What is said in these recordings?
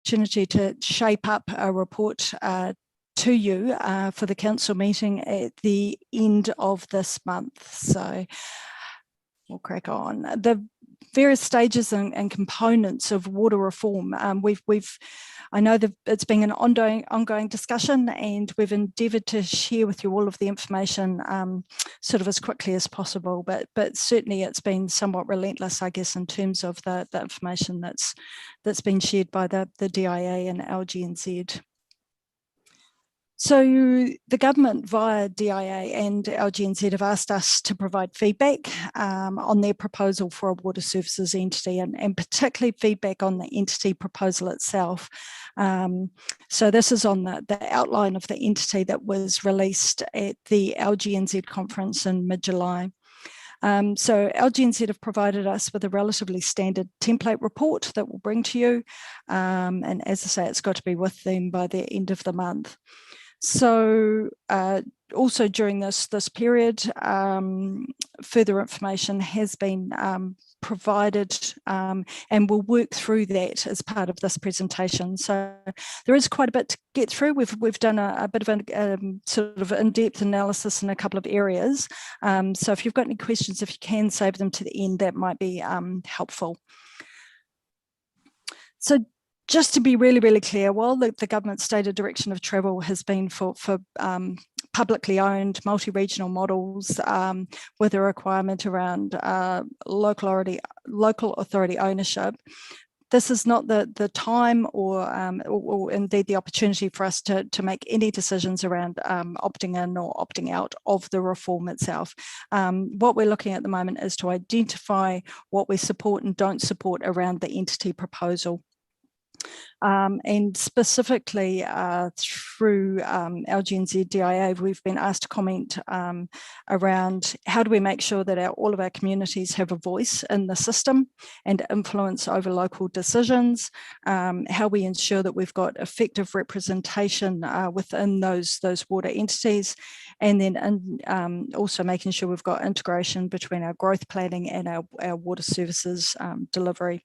opportunity to shape up a report to you for the council meeting at the end of this month. So we'll crack on. The various stages and components of water reform. I know that it's been an ongoing discussion, and we've endeavoured to share with you all of the information sort of as quickly as possible, but certainly it's been somewhat relentless, I guess, in terms of the information that's been shared by the DIA and LGNZ. So the government via DIA and LGNZ have asked us to provide feedback on their proposal for a water services entity, and particularly feedback on the entity proposal itself. So this is on the outline of the entity that was released at the LGNZ conference in mid-July. So LGNZ have provided us with a relatively standard template report that we'll bring to you. And as I say, it's got to be with them by the end of the month. So also during this period, further information has been provided, and we'll work through that as part of this presentation. So there is quite a bit to get through. We've done a bit of a sort of in-depth analysis in a couple of areas. So if you've got any questions, if you can save them to the end, that might be helpful. So just to be really, really clear, while the government's stated direction of travel has been for publicly owned multi-regional models with a requirement around local authority ownership, this is not the time or indeed the opportunity for us to make any decisions around opting in or opting out of the reform itself. What we're looking at the moment is to identify what we support and don't support around the entity proposal. And specifically through LGNZ DIA, we've been asked to comment around how do we make sure that all of our communities have a voice in the system and influence over local decisions, how we ensure that we've got effective representation within those water entities, and then also making sure we've got integration between our growth planning and our water services delivery.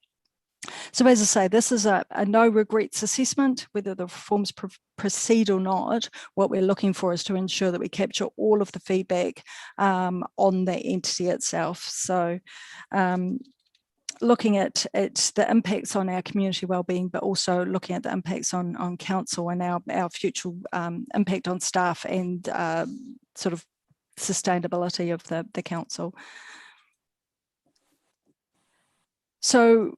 So as I say, this is a no regrets assessment, whether the reforms proceed or not. What we're looking for is to ensure that we capture all of the feedback on the entity itself. So looking at the impacts on our community wellbeing, but also looking at the impacts on council and our future impact on staff and sort of sustainability of the council. So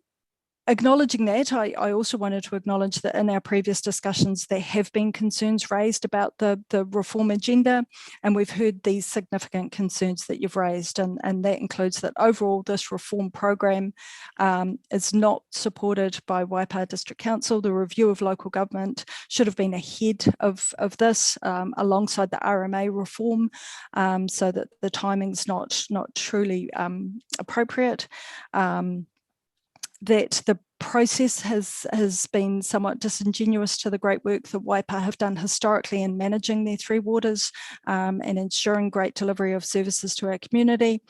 acknowledging that, I also wanted to acknowledge that in our previous discussions, there have been concerns raised about the reform agenda, and we've heard these significant concerns that you've raised, and that includes that overall this reform program is not supported by Waipaha District Council. The review of local government should have been ahead of this alongside the RMA reform, so that the timing's not truly appropriate. That the process has been somewhat disingenuous to the great work that Waipaha have done historically in managing their three waters and ensuring great delivery of services to our community.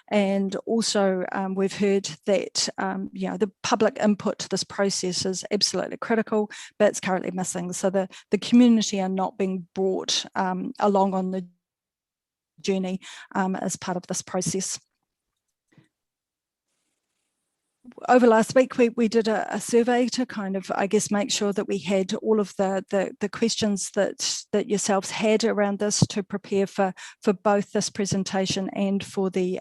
And also we've heard that the public input to this process is absolutely critical, but it's currently missing. So the community are not being brought along on the journey as part of this process. Over last week, we did a survey to kind of, I guess, make sure that we had all of the questions that yourselves had around this to prepare for both this presentation and for the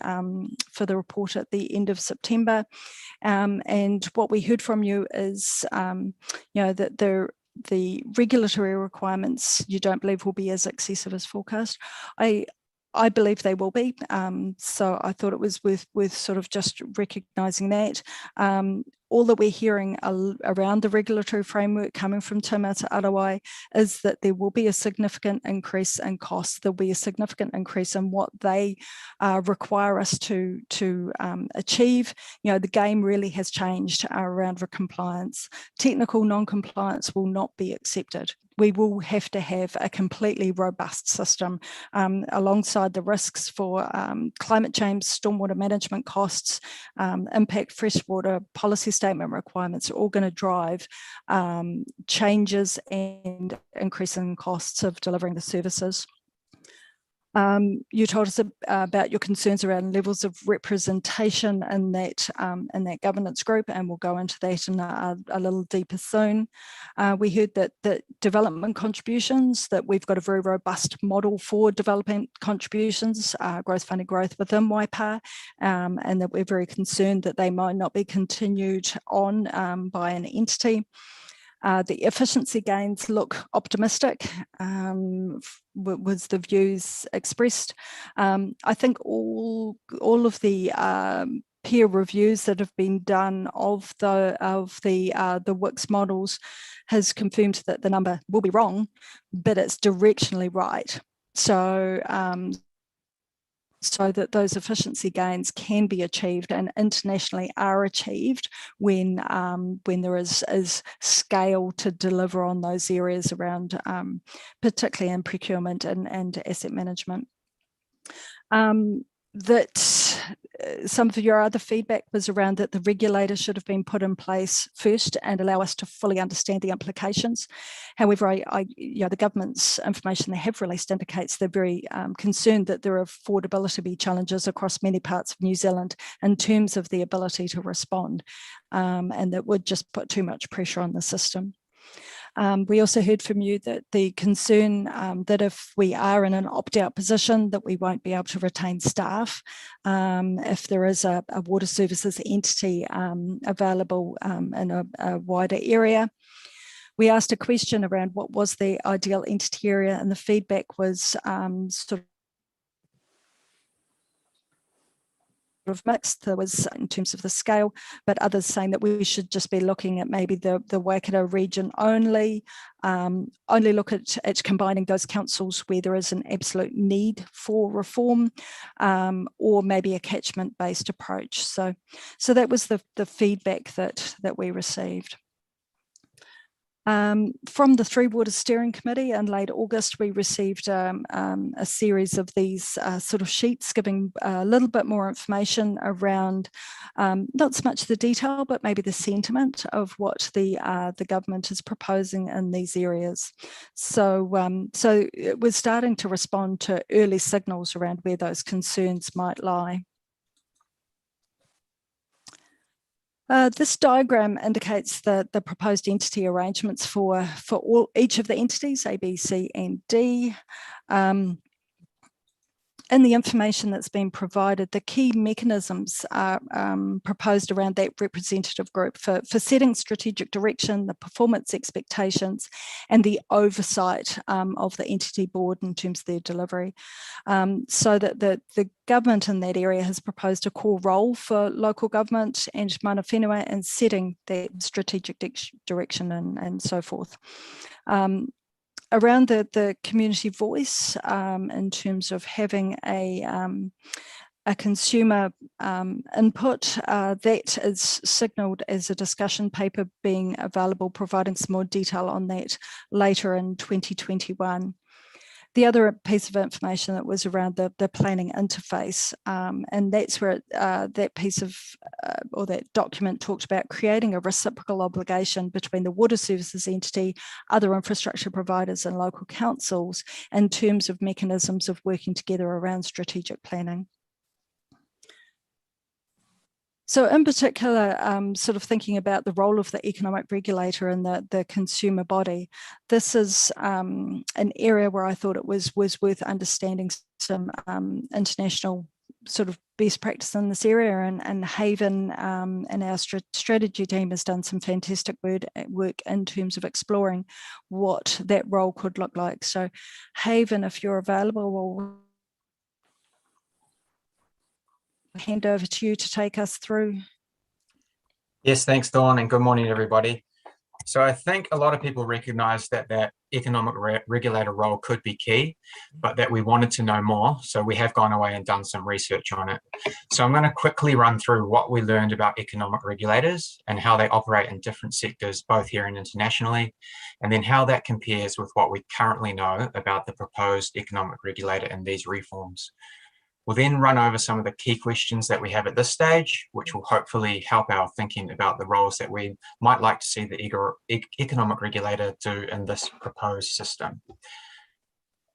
report at the end of September. And what we heard from you is, that the regulatory requirements you don't believe will be as excessive as forecast. I believe they will be, so I thought it was worth sort of just recognising that. All that we're hearing around the regulatory framework coming from Taumata Arawai is that there will be a significant increase in costs. There'll be a significant increase in what they require us to achieve. The game really has changed around compliance. Technical non-compliance will not be accepted. we will have to have a completely robust system alongside the risks for climate change, stormwater management costs, impact freshwater policy statement requirements are all going to drive changes and increasing costs of delivering the services. You told us about your concerns around levels of representation in that governance group, and we'll go into that in a little deeper soon. We heard that development contributions, that we've got a very robust model for development contributions, growth funding growth within Waipa, and that we're very concerned that they might not be continued on by an entity. The efficiency gains look optimistic, was the views expressed. I think all of the peer reviews that have been done of the WICS models has confirmed that the number will be wrong, but it's directionally right. So that those efficiency gains can be achieved and internationally are achieved when there is scale to deliver on those areas around, particularly in procurement and asset management. That some of your other feedback was around that the regulator should have been put in place first and allow us to fully understand the implications. However, the government's information they have released indicates they're very concerned that there are affordability challenges across many parts of New Zealand in terms of the ability to respond, and that would just put too much pressure on the system. We also heard from you that the concern that if we are in an opt-out position that we won't be able to retain staff if there is a water services entity available in a wider area. We asked a question around what was the ideal entity area, and the feedback was sort of mixed. There was in terms of the scale, but others saying that we should just be looking at maybe the Waikato region only look at combining those councils where there is an absolute need for reform, or maybe a catchment-based approach. So that was the feedback that we received. From the Three Waters Steering Committee in late August, we received a series of these sort of sheets giving a little bit more information around not so much the detail, but maybe the sentiment of what the government is proposing in these areas. So it was starting to respond to early signals around where those concerns might lie. This diagram indicates the proposed entity arrangements for each of the entities, A, B, C, and D. In the information that's been provided, the key mechanisms are proposed around that representative group for setting strategic direction, the performance expectations, and the oversight of the entity board in terms of their delivery. So that the government in that area has proposed a core role for local government and mana whenua in setting that strategic direction and so forth. Around the community voice in terms of having a consumer input, that is signalled as a discussion paper being available, providing some more detail on that later in 2021. The other piece of information that was around the planning interface, and that's where that piece of or that document talked about creating a reciprocal obligation between the water services entity, other infrastructure providers and local councils in terms of mechanisms of working together around strategic planning. So in particular, sort of thinking about the role of the economic regulator and the consumer body, this is an area where I thought it was worth understanding some international sort of best practice in this area, and Haven and our strategy team has done some fantastic work in terms of exploring what that role could look like. So Haven, if you're available, we'll hand over to you to take us through. Yes, thanks, Dawn, and good morning, everybody. So I think a lot of people recognize that that economic regulator role could be key, but that we wanted to know more. So we have gone away and done some research on it. So I'm going to quickly run through what we learned about economic regulators and how they operate in different sectors, both here and internationally, and then how that compares with what we currently know about the proposed economic regulator in these reforms. We'll then run over some of the key questions that we have at this stage, which will hopefully help our thinking about the roles that we might like to see the economic regulator do in this proposed system.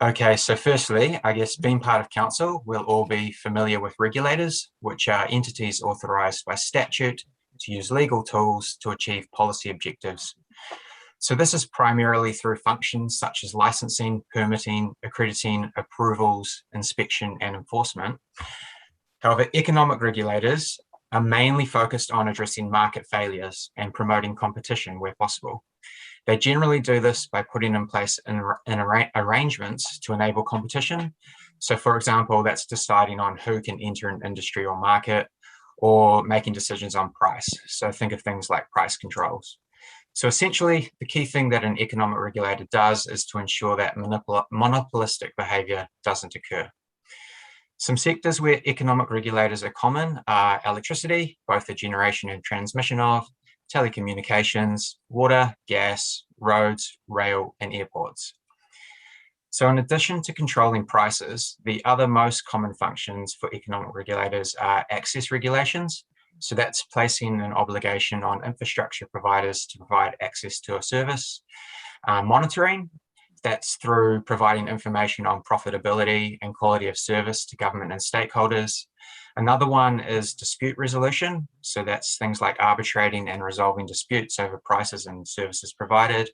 Okay, so firstly, I guess being part of council, we'll all be familiar with regulators, which are entities authorised by statute to use legal tools to achieve policy objectives. So this is primarily through functions such as licensing, permitting, accrediting, approvals, inspection, and enforcement. However, economic regulators are mainly focused on addressing market failures and promoting competition where possible. They generally do this by putting in place arrangements to enable competition. So for example, that's deciding on who can enter an industry or market, or making decisions on price. So think of things like price controls. So essentially, the key thing that an economic regulator does is to ensure that monopolistic behaviour doesn't occur. Some sectors where economic regulators are common are electricity, both the generation and transmission of, telecommunications, water, gas, roads, rail, and airports. So in addition to controlling prices, the other most common functions for economic regulators are access regulations. So that's placing an obligation on infrastructure providers to provide access to a service. Monitoring, that's through providing information on profitability and quality of service to government and stakeholders. Another one is dispute resolution. So that's things like arbitrating and resolving disputes over prices and services provided.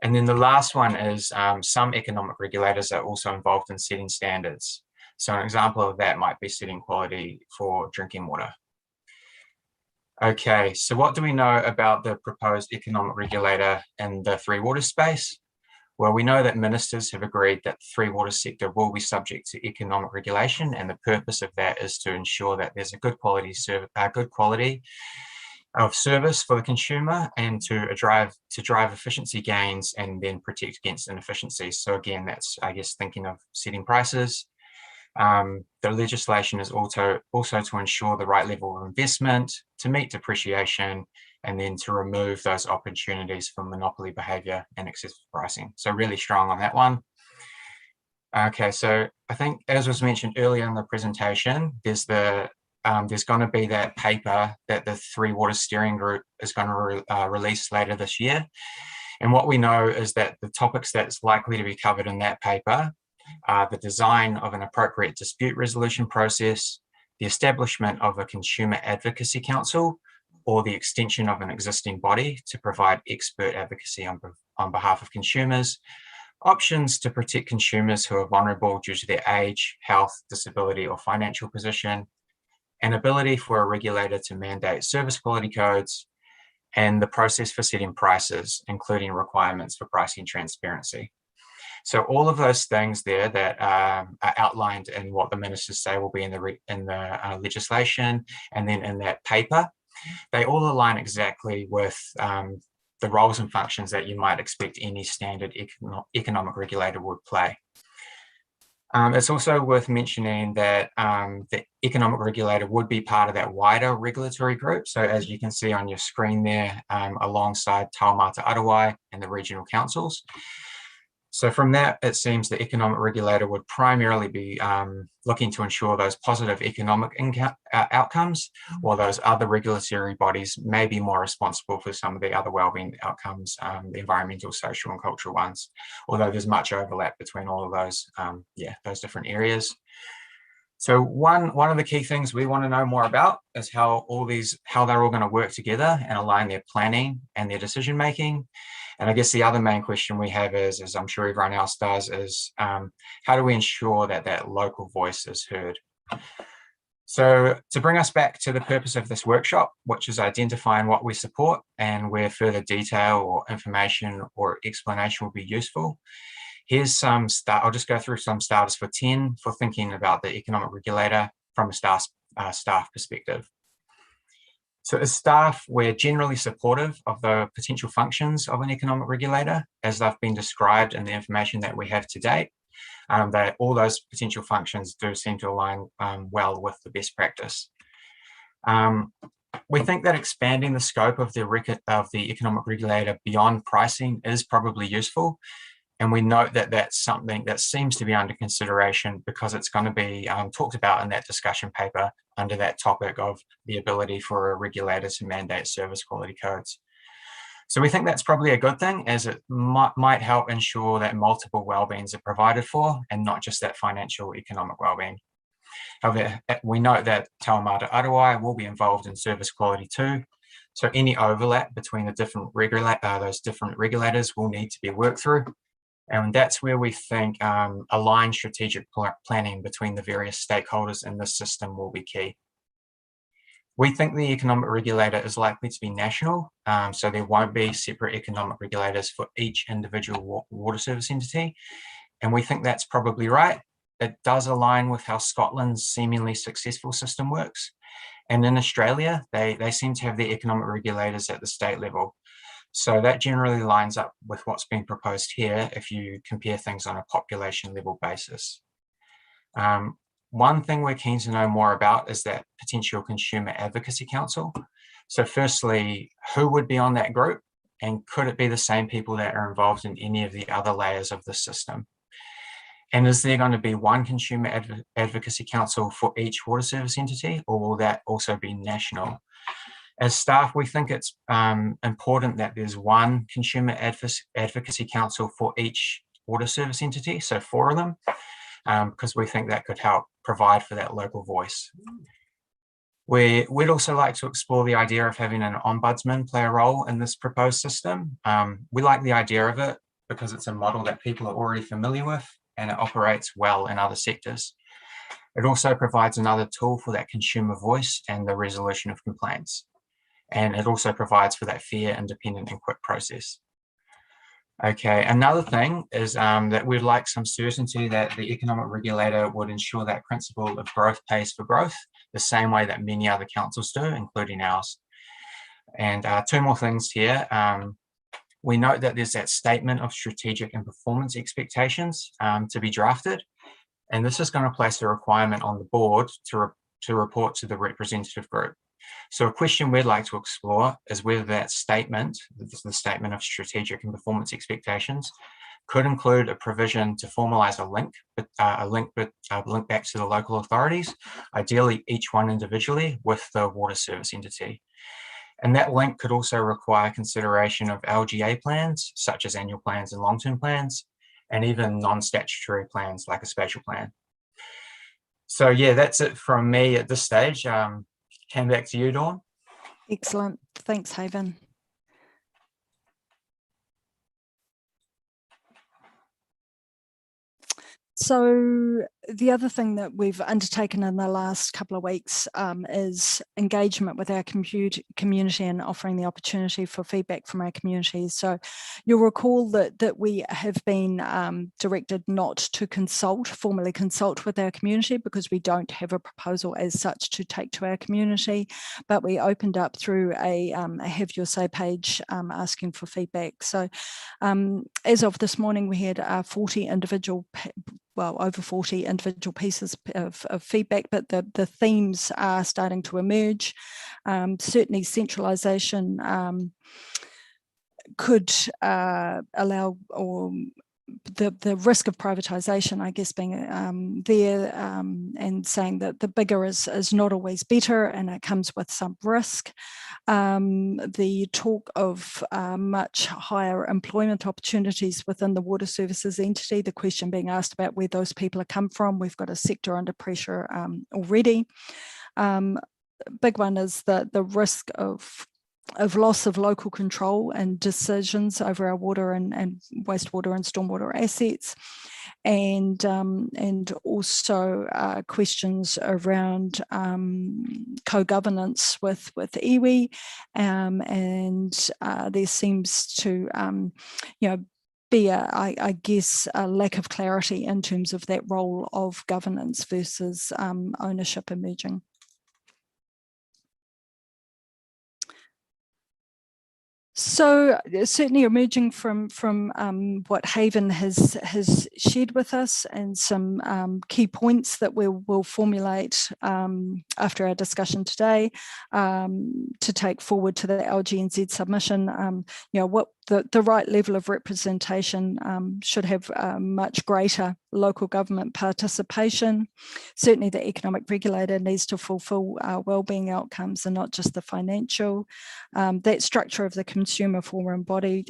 And then the last one is some economic regulators are also involved in setting standards. So an example of that might be setting quality for drinking water. Okay, so what do we know about the proposed economic regulator in the three water space? Well, we know that ministers have agreed that the three water sector will be subject to economic regulation, and the purpose of that is to ensure that there's a good quality of service for the consumer, and to drive efficiency gains and then protect against inefficiencies. So again, that's, I guess, thinking of setting prices. The legislation is also to ensure the right level of investment, to meet depreciation, and then to remove those opportunities for monopoly behaviour and excessive pricing. So really strong on that one. Okay, so I think, as was mentioned earlier in the presentation, there's going to be that paper that the Three Waters Steering Group is going to release later this year. And what we know is that the topics that's likely to be covered in that paper are the design of an appropriate dispute resolution process, the establishment of a consumer advocacy council, or the extension of an existing body to provide expert advocacy on behalf of consumers, options to protect consumers who are vulnerable due to their age, health, disability, or financial position, an ability for a regulator to mandate service quality codes, and the process for setting prices, including requirements for pricing transparency. So all of those things there that are outlined in what the ministers say will be in the legislation, and then in that paper, they all align exactly with the roles and functions that you might expect any standard economic regulator would play. It's also worth mentioning that the economic regulator would be part of that wider regulatory group. So as you can see on your screen there, alongside Taumata Arawai and the regional councils. So from that, it seems the economic regulator would primarily be looking to ensure those positive economic outcomes, while those other regulatory bodies may be more responsible for some of the other wellbeing outcomes, the environmental, social, and cultural ones, although there's much overlap between all of those, those different areas. So one of the key things we want to know more about is how they're all going to work together and align their planning and their decision making. And I guess the other main question we have is, as I'm sure everyone else does, is how do we ensure that that local voice is heard? So to bring us back to the purpose of this workshop, which is identifying what we support and where further detail or information or explanation will be useful, here's some I'll just go through some starters for 10 for thinking about the economic regulator from a staff perspective. So as staff, we're generally supportive of the potential functions of an economic regulator as they've been described in the information that we have to date. That all those potential functions do seem to align well with the best practice. We think that expanding the scope of the economic regulator beyond pricing is probably useful. And we note that that's something that seems to be under consideration because it's going to be talked about in that discussion paper under that topic of the ability for a regulator to mandate service quality codes. So we think that's probably a good thing, as it might help ensure that multiple wellbeings are provided for and not just that financial economic wellbeing. However, we note that Taumata Arawai will be involved in service quality too. So any overlap between the different those different regulators will need to be worked through. And that's where we think aligned strategic planning between the various stakeholders in this system will be key. We think the economic regulator is likely to be national, so there won't be separate economic regulators for each individual water service entity. And we think that's probably right. It does align with how Scotland's seemingly successful system works. And in Australia, they seem to have their economic regulators at the state level. So that generally lines up with what's being proposed here if you compare things on a population level basis. One thing we're keen to know more about is that potential consumer advocacy council. So firstly, who would be on that group? And could it be the same people that are involved in any of the other layers of the system? And is there going to be one consumer advocacy council for each water service entity, or will that also be national? As staff, we think it's important that there's one consumer advocacy council for each water service entity, so 4 of them, because we think that could help provide for that local voice. We'd also like to explore the idea of having an ombudsman play a role in this proposed system. We like the idea of it because it's a model that people are already familiar with and it operates well in other sectors. It also provides another tool for that consumer voice and the resolution of complaints. And it also provides for that fair, independent and quick process. Okay, another thing is that we'd like some certainty that the economic regulator would ensure that principle of growth pays for growth, the same way that many other councils do, including ours. And 2 more things here. We note that there's that statement of strategic and performance expectations to be drafted. And this is going to place a requirement on the board to report to the representative group. So a question we'd like to explore is whether that statement, the statement of strategic and performance expectations, could include a provision to formalise a link back to the local authorities, ideally each one individually with the water service entity. And that link could also require consideration of LGA plans, such as annual plans and long-term plans, and even non-statutory plans like a spatial plan. So yeah, that's it from me at this stage. Came back to you, Dawn. Excellent. Thanks, Haven. So the other thing that we've undertaken in the last couple of weeks is engagement with our community and offering the opportunity for feedback from our community. So you'll recall that we have been directed not to formally consult with our community because we don't have a proposal as such to take to our community, but we opened up through a Have Your Say page asking for feedback. So as of this morning, we had 40 individual over 40 individual pieces of feedback, but the themes are starting to emerge. Certainly centralisation could allow, or the risk of privatisation, I guess, being there and saying that the bigger is not always better and it comes with some risk. The talk of much higher employment opportunities within the water services entity, the question being asked about where those people are come from. We've got a sector under pressure already. Big one is the risk of loss of local control and decisions over our water and wastewater and stormwater assets, and also questions around co-governance with iwi, and there seems to be I guess a lack of clarity in terms of that role of governance versus ownership emerging. So certainly emerging from what Haven has shared with us, and some key points that we'll formulate after our discussion today to take forward to the LGNZ submission. What the right level of representation should have much greater local government participation. Certainly the economic regulator needs to fulfil wellbeing outcomes and not just the financial. That structure of the consumer forum body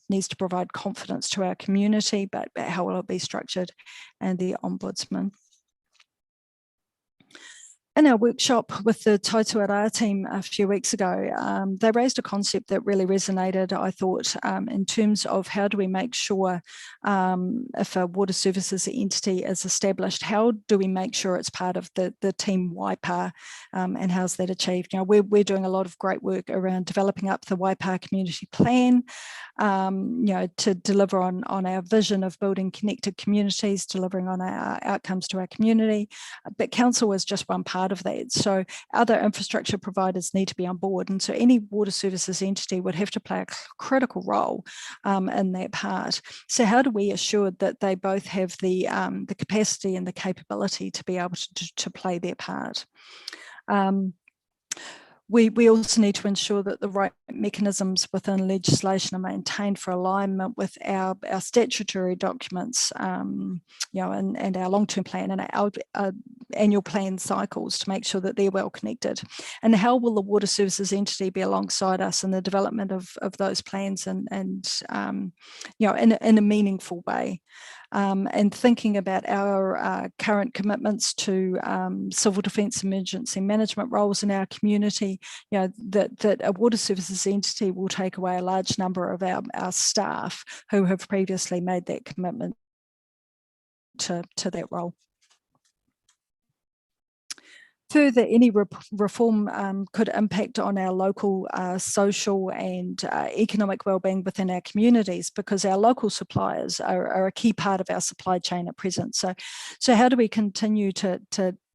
needs to provide confidence to our community, but how will it be structured? And the Ombudsman. In our workshop with the Taituara team a few weeks ago, they raised a concept that really resonated, I thought, in terms of how do we make sure if a water services entity is established, how do we make sure it's part of the team Waipa, and how's that achieved? We're doing a lot of great work around developing up the Waipa community plan, to deliver on our vision of building connected communities, delivering on our outcomes to our community. But council is just one part of that. So other infrastructure providers need to be on board. And so any water services entity would have to play a critical role in that part. So how do we assure that they both have the capacity and the capability to be able to play their part? We also need to ensure that the right mechanisms within legislation are maintained for alignment with our statutory documents, and our long-term plan and our annual plan cycles to make sure that they're well connected. And how will the water services entity be alongside us in the development of those plans and in a meaningful way? And thinking about our current commitments to civil defence emergency management roles in our community, that a water services entity will take away a large number of our staff who have previously made that commitment to that role. Further, any reform could impact on our local social and economic wellbeing within our communities, because our local suppliers are a key part of our supply chain at present. So how do we continue to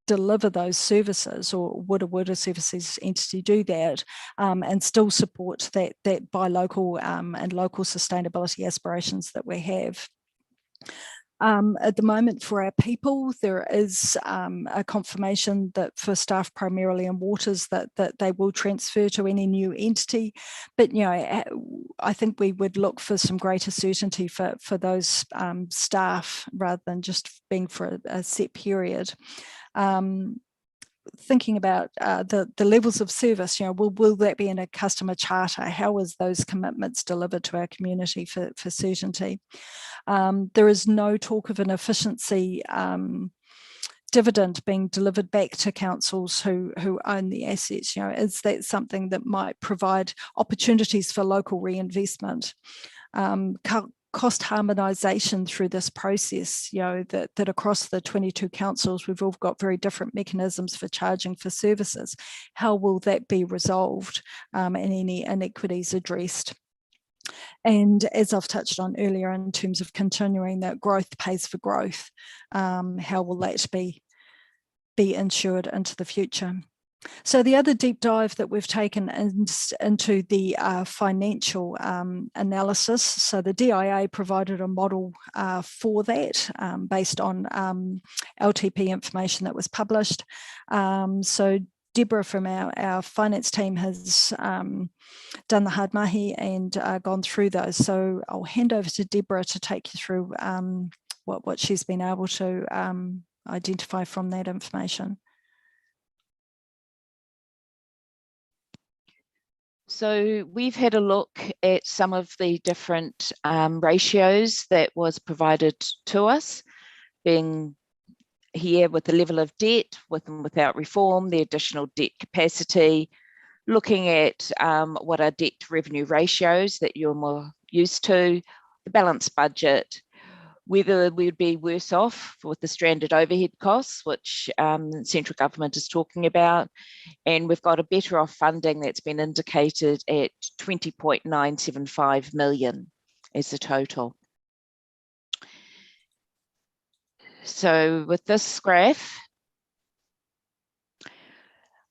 deliver those services, or would a water services entity do that and still support that buy local and local sustainability aspirations that we have? At the moment, for our people, there is a confirmation that for staff primarily in waters that they will transfer to any new entity. But I think we would look for some greater certainty for those staff rather than just being for a set period. Thinking about the levels of service, will that be in a customer charter? How is those commitments delivered to our community for certainty? There is no talk of an efficiency dividend being delivered back to councils who own the assets. Is that something that might provide opportunities for local reinvestment? Cost harmonisation through this process, that across the 22 councils, we've all got very different mechanisms for charging for services. How will that be resolved and any inequities addressed? And as I've touched on earlier, in terms of continuing that growth pays for growth, how will that be ensured into the future? So the other deep dive that we've taken into the financial analysis, so the DIA provided a model for that based on LTP information that was published. So Deborah from our finance team has done the hard mahi and gone through those. So I'll hand over to Deborah to take you through what she's been able to identify from that information. So we've had a look at some of the different ratios that was provided to us, being here with the level of debt, with and without reform, the additional debt capacity, looking at what are debt to revenue ratios that you're more used to, the balanced budget, whether we'd be worse off with the stranded overhead costs, which central government is talking about. And we've got a better off funding that's been indicated at 20.975 million as the total. So with this graph,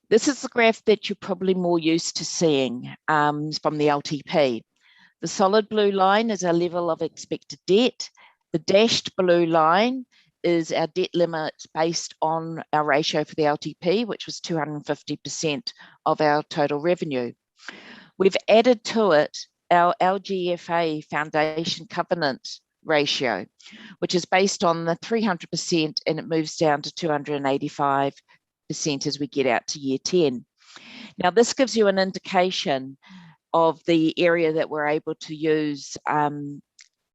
this is the graph that you're probably more used to seeing from the LTP. The solid blue line is our level of expected debt. The dashed blue line is our debt limit based on our ratio for the LTP, which was 250% of our total revenue. We've added to it our LGFA foundation covenant ratio, which is based on the 300%, and it moves down to 285% as we get out to year 10. Now, this gives you an indication of the area that we're able to use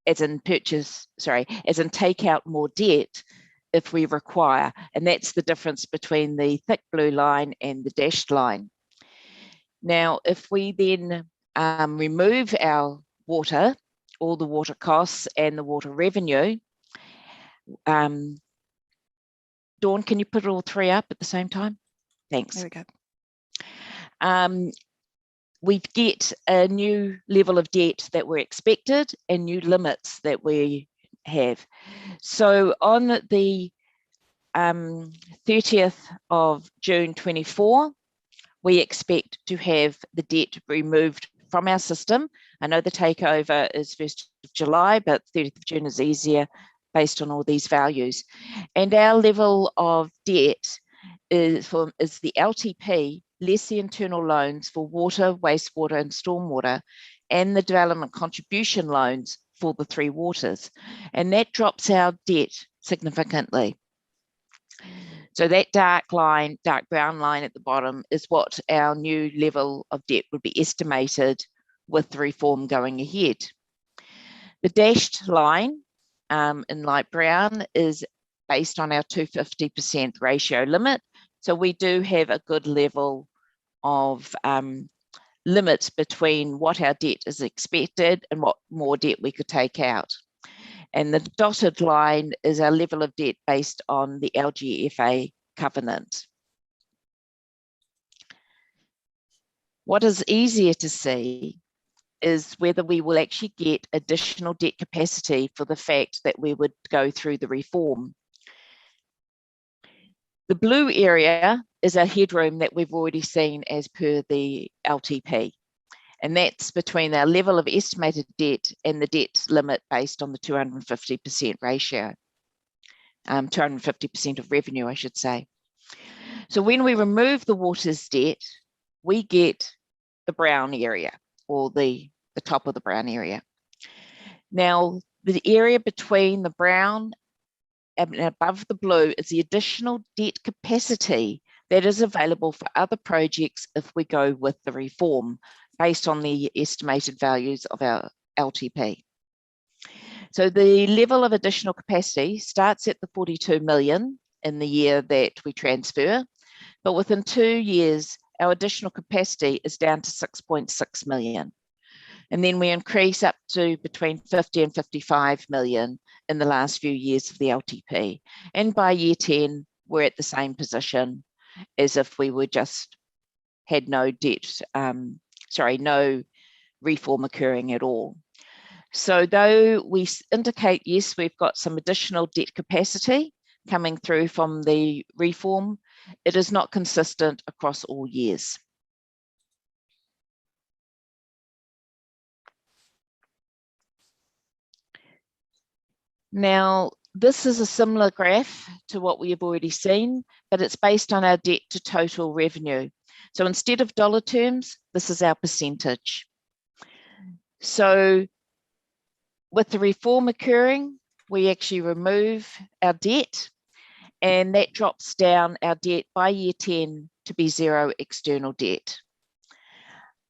as in take out more debt if we require. And that's the difference between the thick blue line and the dashed line. Now, if we then remove our water, all the water costs and the water revenue, Dawn, can you put all three up at the same time? Thanks. There we go. We get a new level of debt that we're expected and new limits that we have. So on the 30th of June 24, we expect to have the debt removed from our system. I know the takeover is 1st of July, but 30th of June is easier based on all these values. And our level of debt is the LTP less the internal loans for water, wastewater and stormwater, and the development contribution loans for the three waters. And that drops our debt significantly. So that dark brown line at the bottom is what our new level of debt would be estimated with the reform going ahead. The dashed line in light brown is based on our 250% ratio limit. So we do have a good level of limits between what our debt is expected and what more debt we could take out. And the dotted line is our level of debt based on the LGFA covenant. What is easier to see is whether we will actually get additional debt capacity for the fact that we would go through the reform. The blue area is our headroom that we've already seen as per the LTP. And that's between our level of estimated debt and the debt limit based on the 250% ratio, 250% of revenue, I should say. So when we remove the water's debt, we get the brown area, or the top of the brown area. Now, the area between the brown and above the blue is the additional debt capacity that is available for other projects if we go with the reform based on the estimated values of our LTP. So the level of additional capacity starts at the 42 million in the year that we transfer, but within 2 years, our additional capacity is down to 6.6 million. And then we increase up to between 50 and 55 million in the last few years of the LTP. And by year 10, we're at the same position as if we were just had no debt, no reform occurring at all. So though we indicate, yes, we've got some additional debt capacity coming through from the reform, it is not consistent across all years. Now, this is a similar graph to what we have already seen, but it's based on our debt to total revenue. So instead of dollar terms, this is our percentage. So with the reform occurring, we actually remove our debt, and that drops down our debt by year 10 to be zero external debt.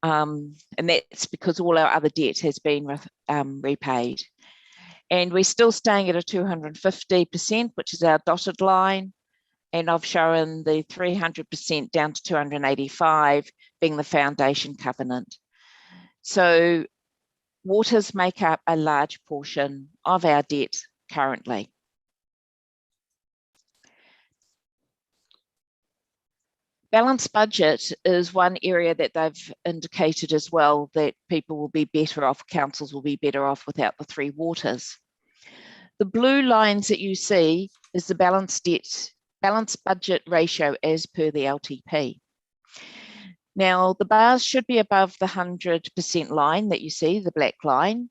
And that's because all our other debt has been repaid. And we're still staying at a 250%, which is our dotted line. And I've shown the 300% down to 285 being the foundation covenant. So waters make up a large portion of our debt currently. Balanced budget is one area that they've indicated as well that people will be better off, councils will be better off without the three waters. The blue lines that you see is the balanced budget ratio as per the LTP. Now, the bars should be above the 100% line that you see, the black line.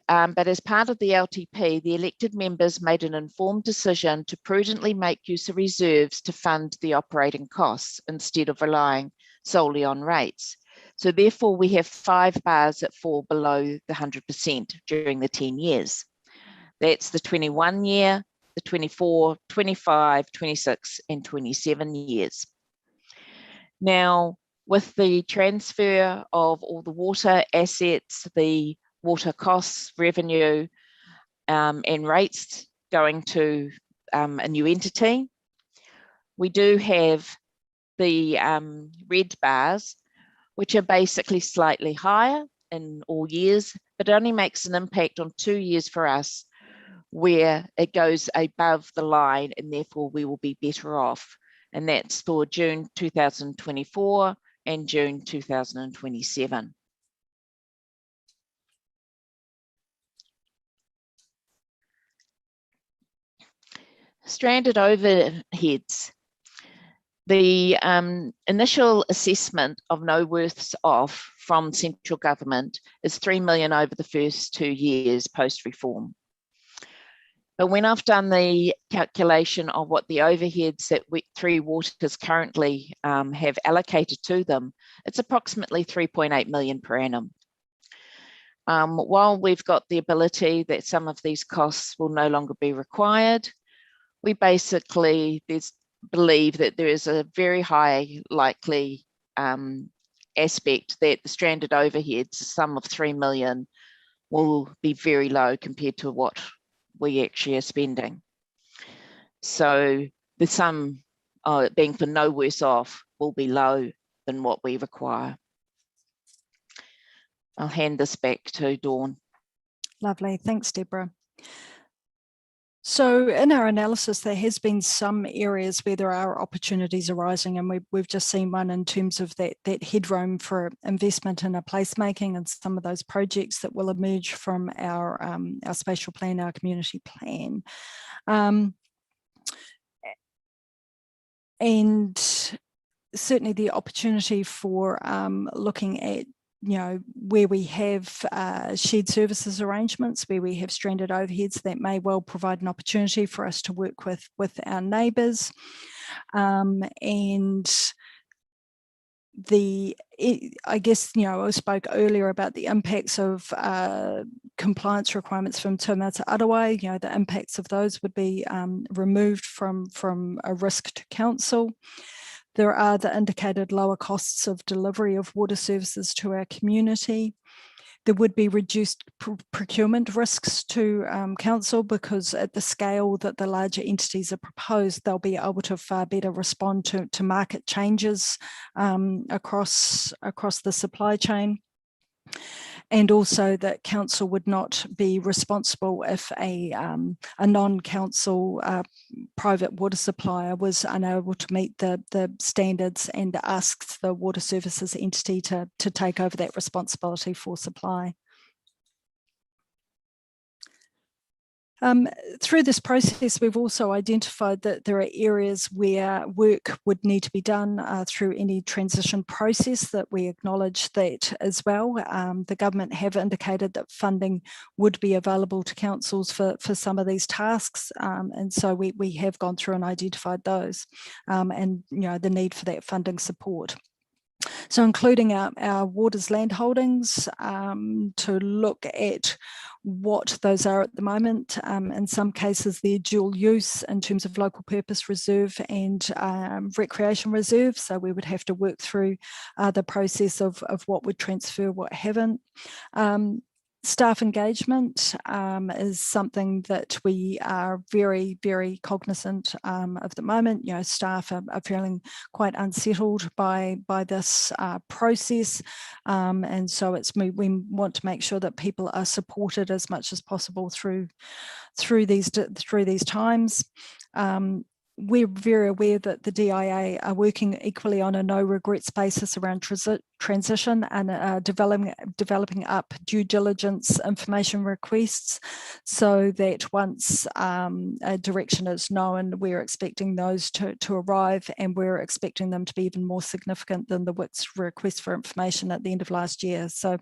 But as part of the LTP, the elected members made an informed decision to prudently make use of reserves to fund the operating costs instead of relying solely on rates. So therefore, we have 5 bars that fall below the 100% during the 10 years. That's the 21 year, the 24, 25, 26, and 27 years. Now, with the transfer of all the water assets, the water costs, revenue, and rates going to a new entity, we do have the red bars, which are basically slightly higher in all years, but it only makes an impact on 2 years for us, where it goes above the line and therefore we will be better off. And that's for June 2024 and June 2027. Stranded overheads. The initial assessment of no worse off from central government is 3 million over the first 2 years post-reform. But when I've done the calculation of what the overheads that Three Waters currently have allocated to them, it's approximately 3.8 million per annum. While we've got the ability that some of these costs will no longer be required, we basically believe that there is a very high likely aspect that the stranded overheads, a sum of 3 million, will be very low compared to what we actually are spending. So the sum being for no worse off will be low than what we require. I'll hand this back to Dawn. Lovely, thanks, Deborah. So in our analysis, there has been some areas where there are opportunities arising, and we've just seen one in terms of that headroom for investment in a placemaking and some of those projects that will emerge from our spatial plan, our community plan. And certainly the opportunity for looking at where we have shared services arrangements, where we have stranded overheads, that may well provide an opportunity for us to work with our neighbours. And I guess, I spoke earlier about the impacts of compliance requirements from Te Mata Arawai. The impacts of those would be removed from a risk to council. There are the indicated lower costs of delivery of water services to our community. There would be reduced procurement risks to council, because at the scale that the larger entities are proposed, they'll be able to far better respond to market changes across the supply chain. And also that council would not be responsible if a non-council private water supplier was unable to meet the standards and asked the water services entity to take over that responsibility for supply. Through this process, we've also identified that there are areas where work would need to be done through any transition process, that we acknowledge that as well. The government have indicated that funding would be available to councils for some of these tasks, and so we have gone through and identified those, and the need for that funding support. So including our waters land holdings, to look at what those are at the moment. In some cases, they're dual use in terms of local purpose reserve and recreation reserve. So we would have to work through the process of what would transfer, what haven't. Staff engagement is something that we are very, very cognizant of at the moment. Staff are feeling quite unsettled by this process, and so we want to make sure that people are supported as much as possible through these times. we're very aware that the DIA are working equally on a no regrets basis around transition and developing up due diligence information requests, so that once a direction is known, we're expecting those to arrive, and we're expecting them to be even more significant than the WIT's request for information at the end of last year. So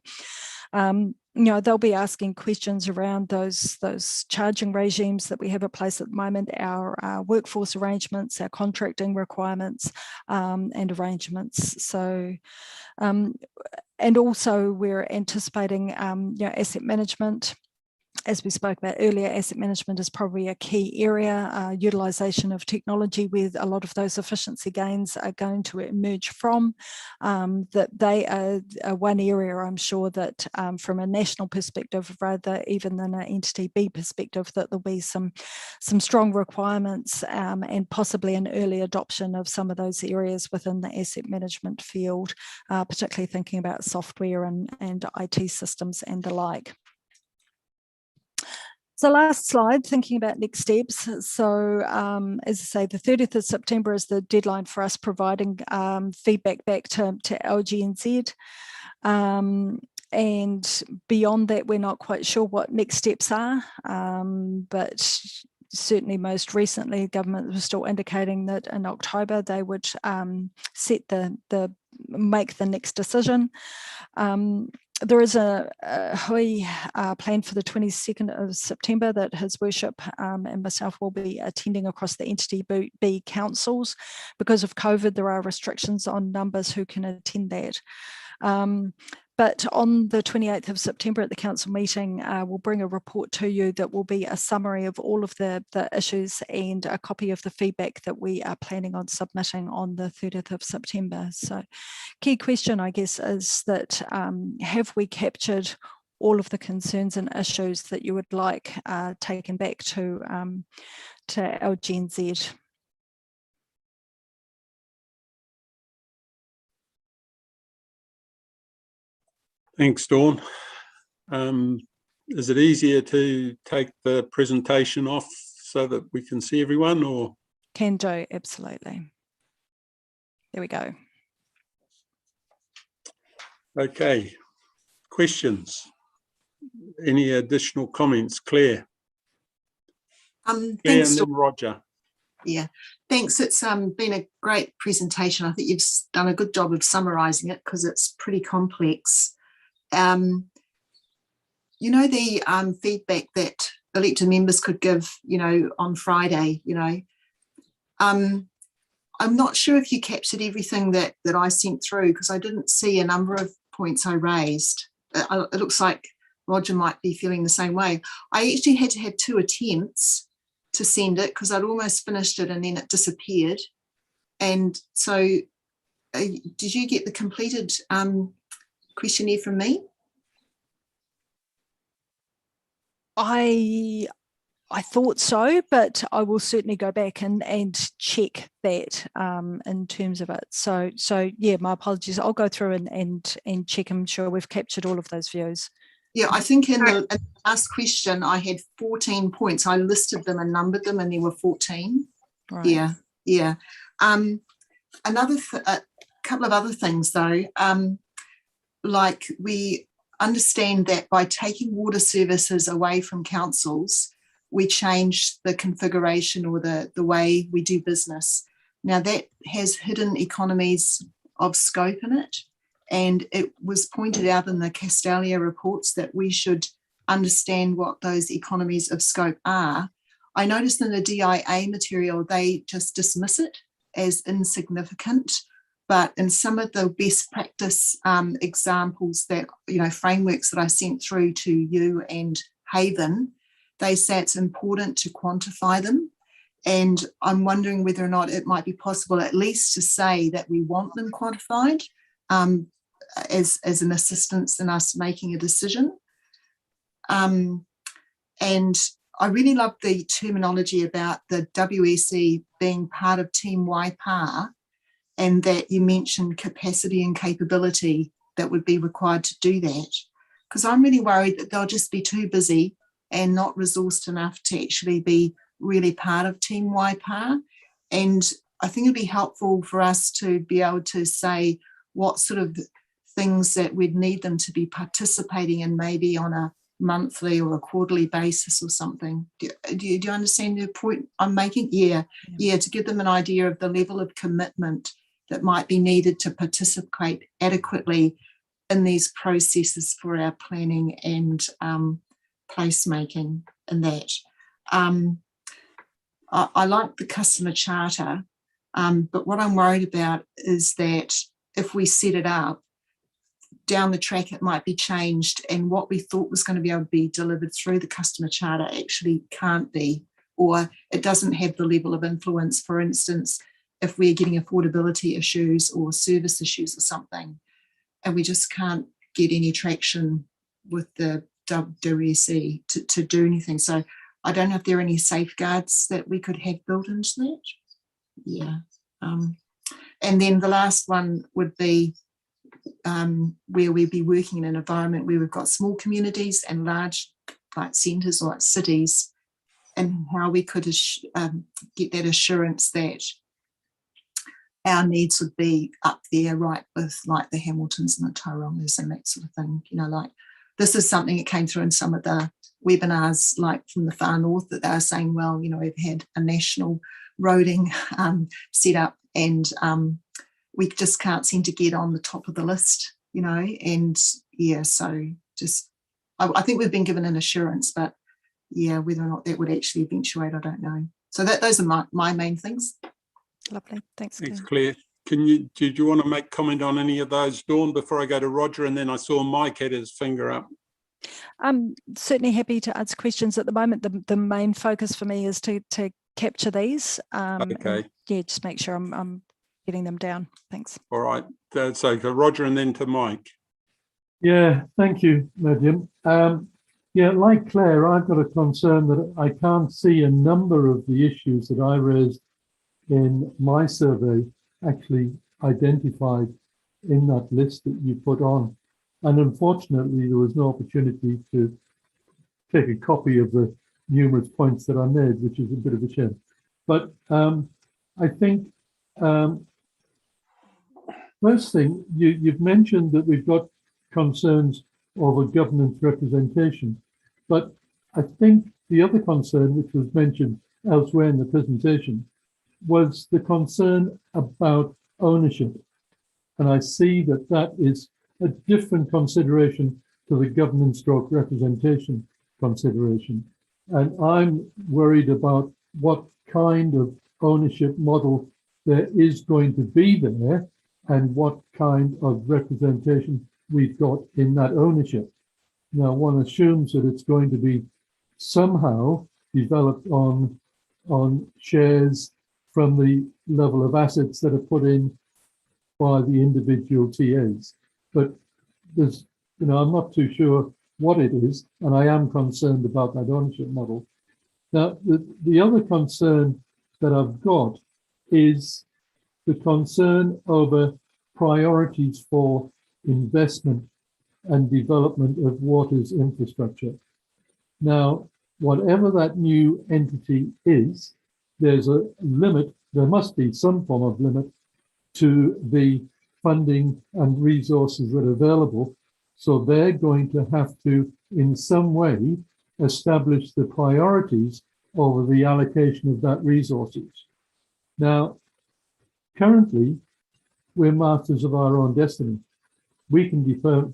they'll be asking questions around those charging regimes that we have in place at the moment, our workforce arrangements, our contracting requirements and arrangements. So, and also we're anticipating asset management. As we spoke about earlier, asset management is probably a key area, utilisation of technology, where a lot of those efficiency gains are going to emerge from. That they are one area, I'm sure, that from a national perspective, rather even than an entity B perspective, that there'll be some strong requirements and possibly an early adoption of some of those areas within the asset management field, particularly thinking about software and IT systems and the like. So last slide, thinking about next steps. So as I say, the 30th of September is the deadline for us providing feedback back to LGNZ. And beyond that, we're not quite sure what next steps are, but certainly most recently, the government was still indicating that in October they would make the next decision. There is a hui plan for the 22nd of September that His Worship and myself will be attending across the Entity B councils. Because of COVID, there are restrictions on numbers who can attend that. But on the 28th of September at the council meeting, we'll bring a report to you that will be a summary of all of the issues and a copy of the feedback that we are planning on submitting on the 30th of September. So key question, I guess, is that have we captured all of the concerns and issues that you would like taken back to LGNZ? Thanks, Dawn. Is it easier to take the presentation off so that we can see everyone, or? Can do, absolutely. There we go. Okay, questions? Any additional comments? Claire? Thanks, Claire and then Roger. Yeah, thanks. It's been a great presentation. I think you've done a good job of summarising it because it's pretty complex. The feedback that elected members could give, on Friday, I'm not sure if you captured everything that I sent through, because I didn't see a number of points I raised. It looks like Roger might be feeling the same way. I actually had to have 2 attempts to send it because I'd almost finished it and then it disappeared. And so did you get the completed questionnaire from me? I thought so, but I will certainly go back and check that in terms of it. So yeah, my apologies. I'll go through and check. I'm sure we've captured all of those views. Yeah, I think in the last question I had 14 points. I listed them and numbered them, and there were 14. Right. Yeah. A couple of other things though. Like we understand that by taking water services away from councils, we change the configuration or the way we do business. Now that has hidden economies of scope in it, and it was pointed out in the Castalia reports that we should understand what those economies of scope are. I noticed in the DIA material they just dismiss it as insignificant, but in some of the best practice examples that, frameworks that I sent through to you and Haven, they say it's important to quantify them. And I'm wondering whether or not it might be possible at least to say that we want them quantified as an assistance in us making a decision. And I really love the terminology about the WSE being part of Team Waipa, and that you mentioned capacity and capability that would be required to do that. Because I'm really worried that they'll just be too busy and not resourced enough to actually be really part of Team Waipa. And I think it'd be helpful for us to be able to say what sort of things that we'd need them to be participating in, maybe on a monthly or a quarterly basis or something. Do you understand the point I'm making? Yeah, to give them an idea of the level of commitment that might be needed to participate adequately in these processes for our planning and placemaking and that. I like the customer charter, but what I'm worried about is that if we set it up, down the track it might be changed, and what we thought was going to be able to be delivered through the customer charter actually can't be, or it doesn't have the level of influence. For instance, if we're getting affordability issues or service issues or something, and we just can't get any traction with the WSE to do anything. So I don't know if there are any safeguards that we could have built into that. Yeah. And then the last one would be where we'd be working in an environment where we've got small communities and large like centres or like cities, and how we could get that assurance that our needs would be up there, right, with like the Hamiltons and the Tairongas and that sort of thing. You know, like this is something that came through in some of the webinars, like from the far north, that they were saying, well, you know, we've had a national roading set up, and we just can't seem to get on the top of the list, you know. And yeah, so just I think we've been given an assurance, but yeah, whether or not that would actually eventuate, I don't know. So those are my main things. Lovely, thanks. Thanks, Claire. Did you want to make comment on any of those, Dawn, before I go to Roger? And then I saw Mike had his finger up. I'm certainly happy to answer questions. At the moment, the main focus for me is to capture these. Okay. Yeah, just make sure I'm getting them down. Thanks. All right. So to Roger and then to Mike. Yeah, thank you, Miriam. Yeah, like Claire, I've got a concern that I can't see a number of the issues that I raised in my survey actually identified in that list that you put on. And unfortunately, there was no opportunity to take a copy of the numerous points that I made, which is a bit of a shame. But I think first thing, you've mentioned that we've got concerns over government representation, but I think the other concern, which was mentioned elsewhere in the presentation, was the concern about ownership. And I see that that is a different consideration to the government stroke representation consideration. And I'm worried about what kind of ownership model there is going to be there, and what kind of representation we've got in that ownership. Now, one assumes that it's going to be somehow developed on shares from the level of assets that are put in by the individual TAs. But there's, you know, I'm not too sure what it is, and I am concerned about that ownership model. Now, the other concern that I've got is the concern over priorities for investment and development of water's infrastructure. Now, whatever that new entity is, there's a limit, there must be some form of limit to the funding and resources that are available. So they're going to have to, in some way, establish the priorities over the allocation of that resources. Now, currently, we're masters of our own destiny. We can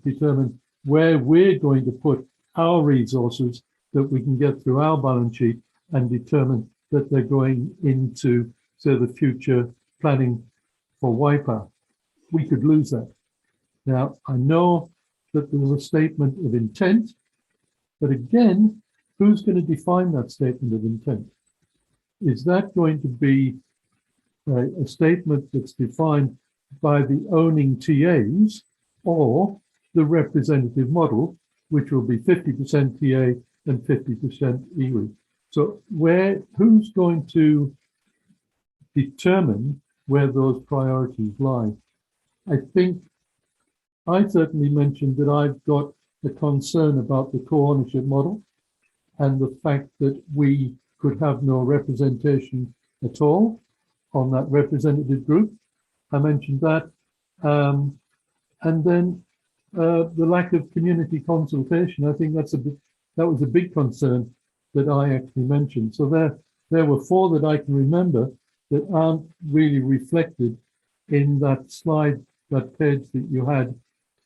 determine where we're going to put our resources that we can get through our balance sheet, and determine that they're going into, say, the future planning for Waipa. We could lose that. Now, I know that there's a statement of intent, but again, who's going to define that statement of intent? Is that going to be a statement that's defined by the owning TAs, or the representative model, which will be 50% TA and 50% iwi? So who's going to determine where those priorities lie? I think I certainly mentioned that I've got a concern about the co-ownership model, and the fact that we could have no representation at all. on that representative group. I mentioned that. And then the lack of community consultation. I think that was a big concern that I actually mentioned. So there were 4 that I can remember that aren't really reflected in that slide, that page that you had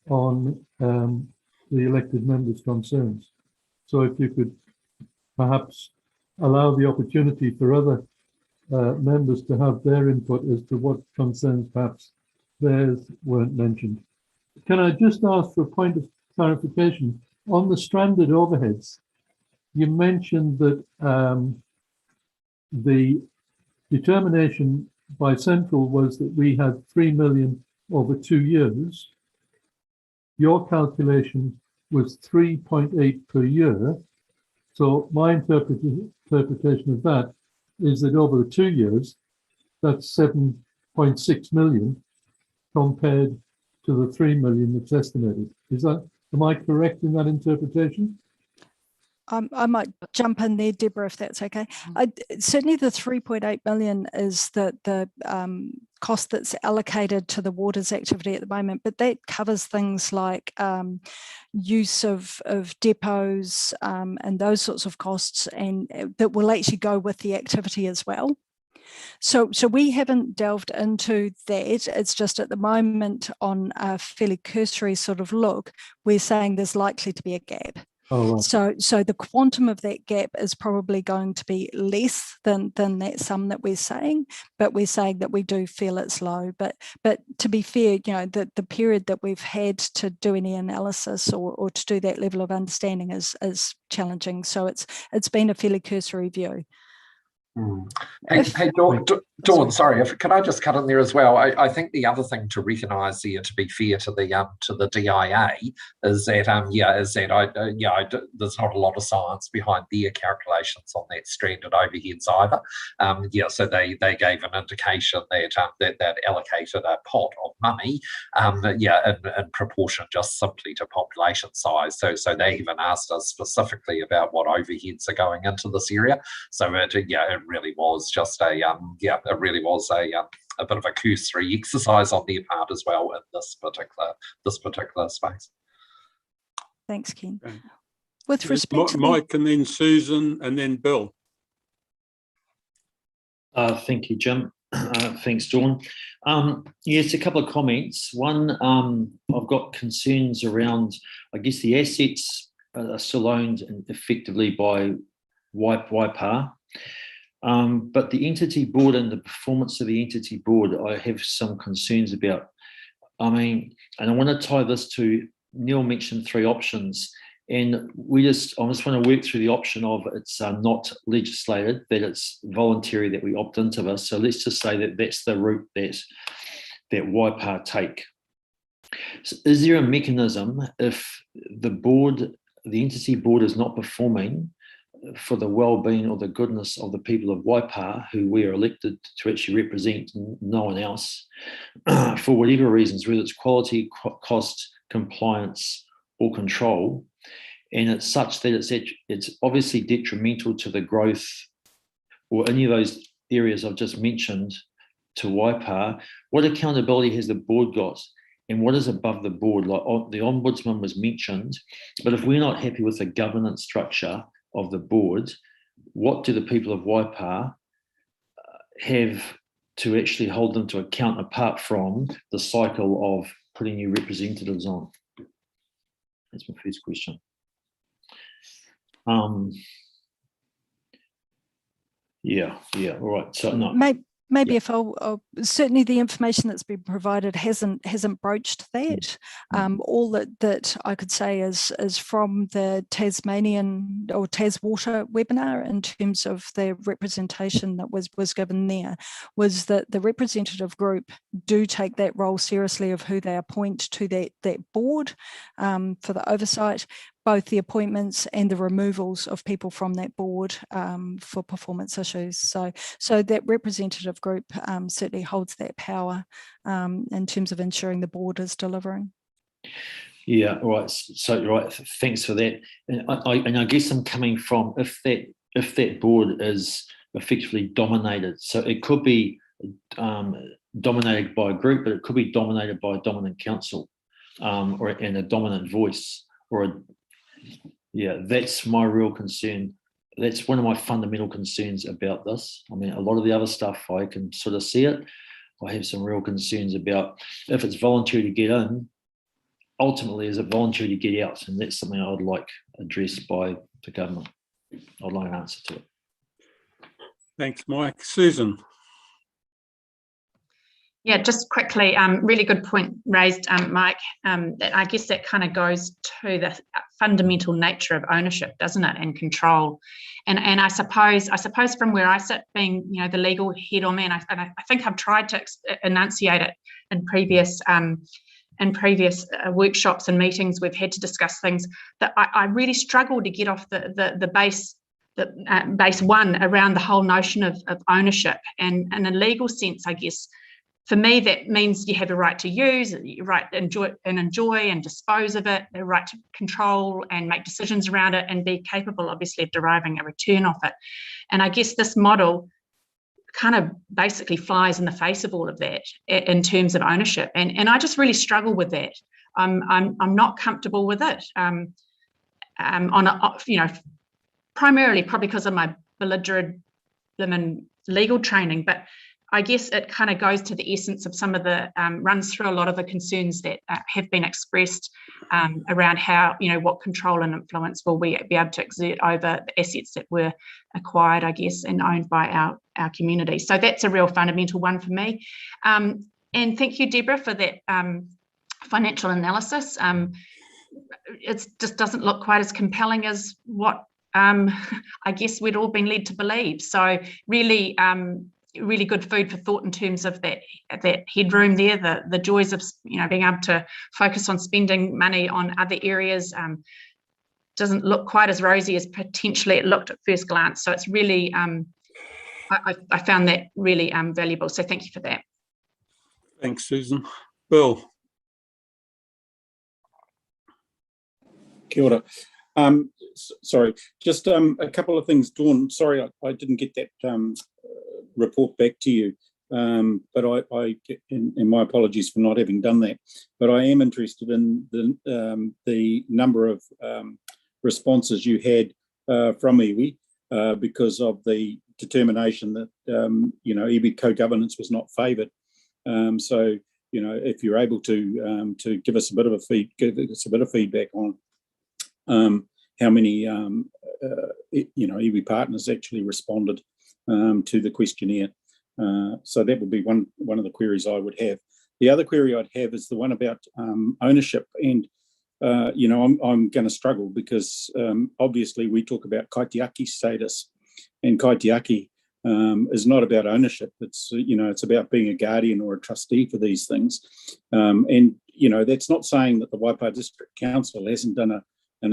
on the elected members' concerns. So if you could perhaps allow the opportunity for other members to have their input as to what concerns perhaps theirs weren't mentioned. Can I just ask for a point of clarification? On the stranded overheads, you mentioned that the determination by Central was that we had 3 million over 2 years. Your calculation was 3.8 per year. So my interpretation of that is that over the 2 years, that's 7.6 million compared to the 3 million that's estimated. Am I correct in that interpretation? I might jump in there, Deborah, if that's okay. Certainly the 3.8 million is the cost that's allocated to the waters activity at the moment, but that covers things like use of depots and those sorts of costs, and that will actually go with the activity as well. So we haven't delved into that. It's just at the moment, on a fairly cursory sort of look, we're saying there's likely to be a gap. Oh, right. So the quantum of that gap is probably going to be less than that sum that we're saying, but we're saying that we do feel it's low. But to be fair, the period that we've had to do any analysis or to do that level of understanding is challenging. So it's been a fairly cursory view. Hey, Dawn, sorry, can I just cut in there as well? I think the other thing to recognise here, to be fair to the DIA, is that there's not a lot of science behind their calculations on that stranded overheads either. So they gave an indication that allocated a pot of money, in proportion just simply to population size. So they even asked us specifically about what overheads are going into this area. So it really was just a bit of a cursory exercise on their part as well in this particular space. Thanks, Ken. Okay. With respect to Mike, and then Susan, and then Bill. Thank you, Jim. Thanks, Dawn. Yes, a couple of comments. One, I've got concerns around, I guess, the assets are still owned effectively by Waipa. But the entity board and the performance of the entity board, I have some concerns about. And I want to tie this to, Neil mentioned 3 options, and I just want to work through the option of it's not legislated, that it's voluntary, that we opt into this. So let's just say that that's the route that Waipa take. So is there a mechanism if the entity board is not performing for the well-being or the goodness of the people of Waipa, who we are elected to actually represent, no one else, for whatever reasons, whether it's quality, cost, compliance, or control, and it's such that it's obviously detrimental to the growth or any of those areas I've just mentioned to Waipa, what accountability has the board got? And what is above the board? Like the Ombudsman was mentioned, but if we're not happy with the governance structure of the board, what do the people of Waipa have to actually hold them to account apart from the cycle of putting new representatives on? That's my first question. All right. So no. Maybe if I'll certainly the information that's been provided hasn't broached that. All that I could say is from the Tasmanian or Taswater webinar, in terms of the representation that was given there, was that the representative group do take that role seriously of who they appoint to that board for the oversight, both the appointments and the removals of people from that board for performance issues. So that representative group certainly holds that power in terms of ensuring the board is delivering. Yeah, all right. So right, thanks for that. And I guess I'm coming from, if that board is effectively dominated, so it could be dominated by a group, but it could be dominated by a dominant council and a dominant voice. That's my real concern. That's one of my fundamental concerns about this. I mean, a lot of the other stuff, I can sort of see it. I have some real concerns about if it's voluntary to get in, ultimately, is it voluntary to get out? And that's something I would like addressed by the government. I'd like an answer to it. Thanks, Mike. Susan. Yeah, just quickly, really good point raised, Mike. I guess that kind of goes to the fundamental nature of ownership, doesn't it, and control. And I suppose from where I sit, being the legal head on me, and I think I've tried to enunciate it in previous workshops and meetings we've had to discuss things, that I really struggle to get off the base one around the whole notion of ownership. And in a legal sense, I guess, for me, that means you have a right to use, a right to enjoy and dispose of it, a right to control and make decisions around it, and be capable, obviously, of deriving a return off it. And I guess this model kind of basically flies in the face of all of that in terms of ownership. And I just really struggle with that. I'm not comfortable with it. Primarily probably because of my belligerent legal training, but I guess it kind of goes to the essence of some of the, runs through a lot of the concerns that have been expressed around how, what control and influence will we be able to exert over the assets that were acquired, I guess, and owned by our community. So that's a real fundamental one for me. And thank you, Deborah, for that financial analysis. It just doesn't look quite as compelling as what I guess we'd all been led to believe. So really, really good food for thought in terms of that headroom there, the joys of being able to focus on spending money on other areas. Doesn't look quite as rosy as potentially it looked at first glance. So it's really, I found that really valuable. So thank you for that. Thanks, Susan. Bill. Kia ora. Sorry, just a couple of things, Dawn. Sorry, I didn't get that report back to you, but and my apologies for not having done that. But I am interested in the number of responses you had from iwi because of the determination that iwi co-governance was not favoured. So if you're able to give us a bit of feedback on how many iwi partners actually responded to the questionnaire. So that would be one of the queries I would have. The other query I'd have is the one about ownership, and I'm going to struggle because obviously we talk about kaitiaki status, and kaitiaki is not about ownership. It's it's about being a guardian or a trustee for these things, and that's not saying that the Waipa District Council hasn't done an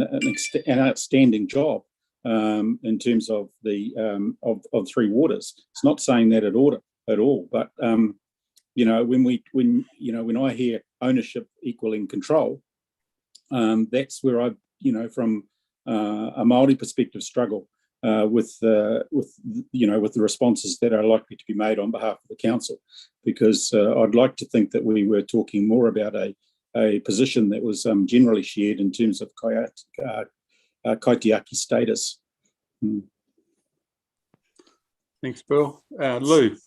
outstanding job in terms of the of Three Waters. It's not saying that at all. But when I hear ownership equaling control, that's where I from a Māori perspective struggle with the responses that are likely to be made on behalf of the council, because I'd like to think that we were talking more about a position that was generally shared in terms of kaitiaki status. Thanks, Bill. Lou.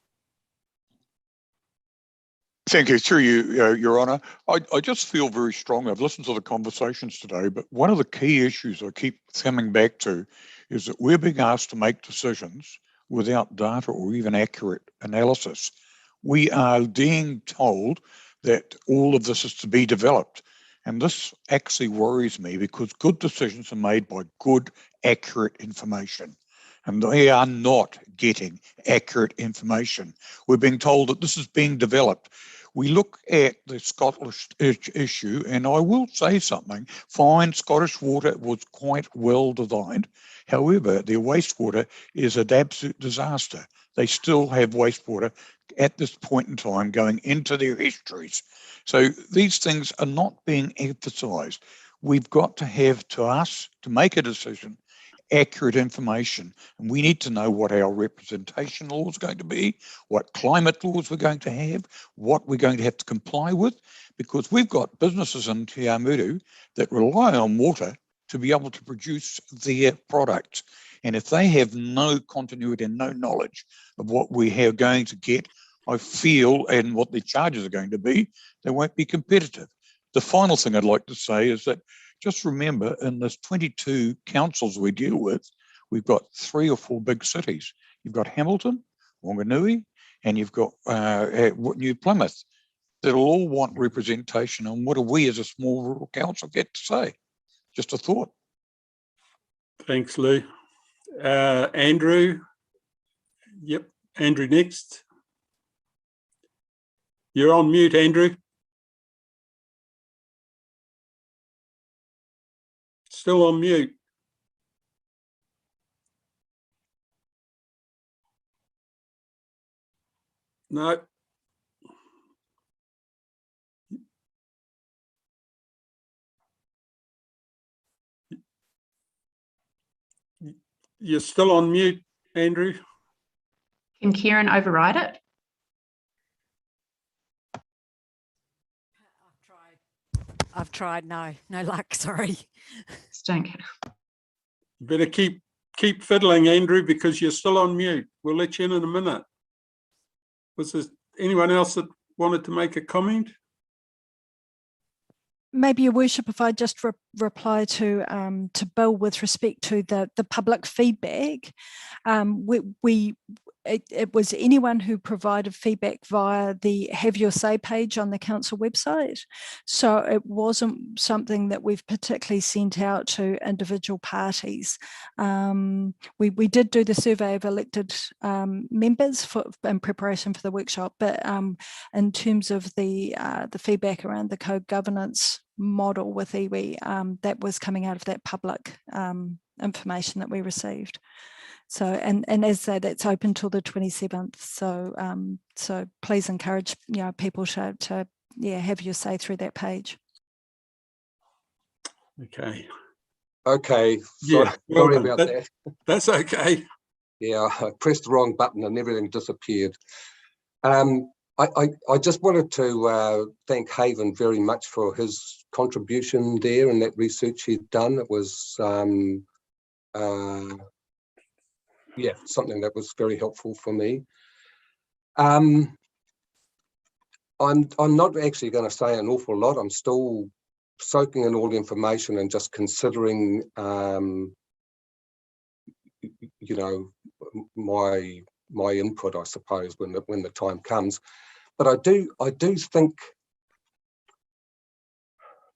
Thank you. Through you, Your Honour. I just feel very strongly, I've listened to the conversations today, but one of the key issues I keep coming back to is that we're being asked to make decisions without data or even accurate analysis. We are being told that all of this is to be developed. And this actually worries me because good decisions are made by good, accurate information. And they are not getting accurate information. We're being told that this is being developed. We look at the Scottish issue, and I will say something. Fine, Scottish Water was quite well designed. However, their wastewater is an absolute disaster. They still have wastewater at this point in time going into their estuaries. So these things are not being emphasised. We've got to have to make a decision accurate information. And we need to know what our representation law is going to be, what climate laws we're going to have, what we're going to have to comply with, because we've got businesses in Te Awamutu that rely on water to be able to produce their product. And if they have no continuity and no knowledge of what we are going to get, I feel, and what the charges are going to be, they won't be competitive. The final thing I'd like to say is that just remember, in this 22 councils we deal with, we've got 3 or 4 big cities. You've got Hamilton, Wanganui, and you've got New Plymouth. That'll all want representation on what do we as a small rural council get to say. Just a thought. Thanks, Lou. Andrew. Yep, Andrew next. You're on mute, Andrew. Still on mute. No. You're still on mute, Andrew. Can Kieran override it? I've tried, no luck, sorry. Stink. You better keep fiddling, Andrew, because you're still on mute. We'll let you in a minute. Was there anyone else that wanted to make a comment? Maybe, Your Worship, if I just reply to Bill with respect to the public feedback, it was anyone who provided feedback via the Have Your Say page on the council website. So it wasn't something that we've particularly sent out to individual parties. We did do the survey of elected members in preparation for the workshop, but in terms of the feedback around the co-governance model with iwi, that was coming out of that public information that we received. So, and as I say, that's open till the 27th. So, so please encourage people to have your say through that page. Okay. Okay. Yeah. Sorry about that. That's okay. Yeah, I pressed the wrong button and everything disappeared. I just wanted to thank Haven very much for his contribution there and that research he'd done. It was yeah, something that was very helpful for me. I'm not actually going to say an awful lot. I'm still soaking in all the information and just considering, you know, my input, I suppose, when the time comes. But I do think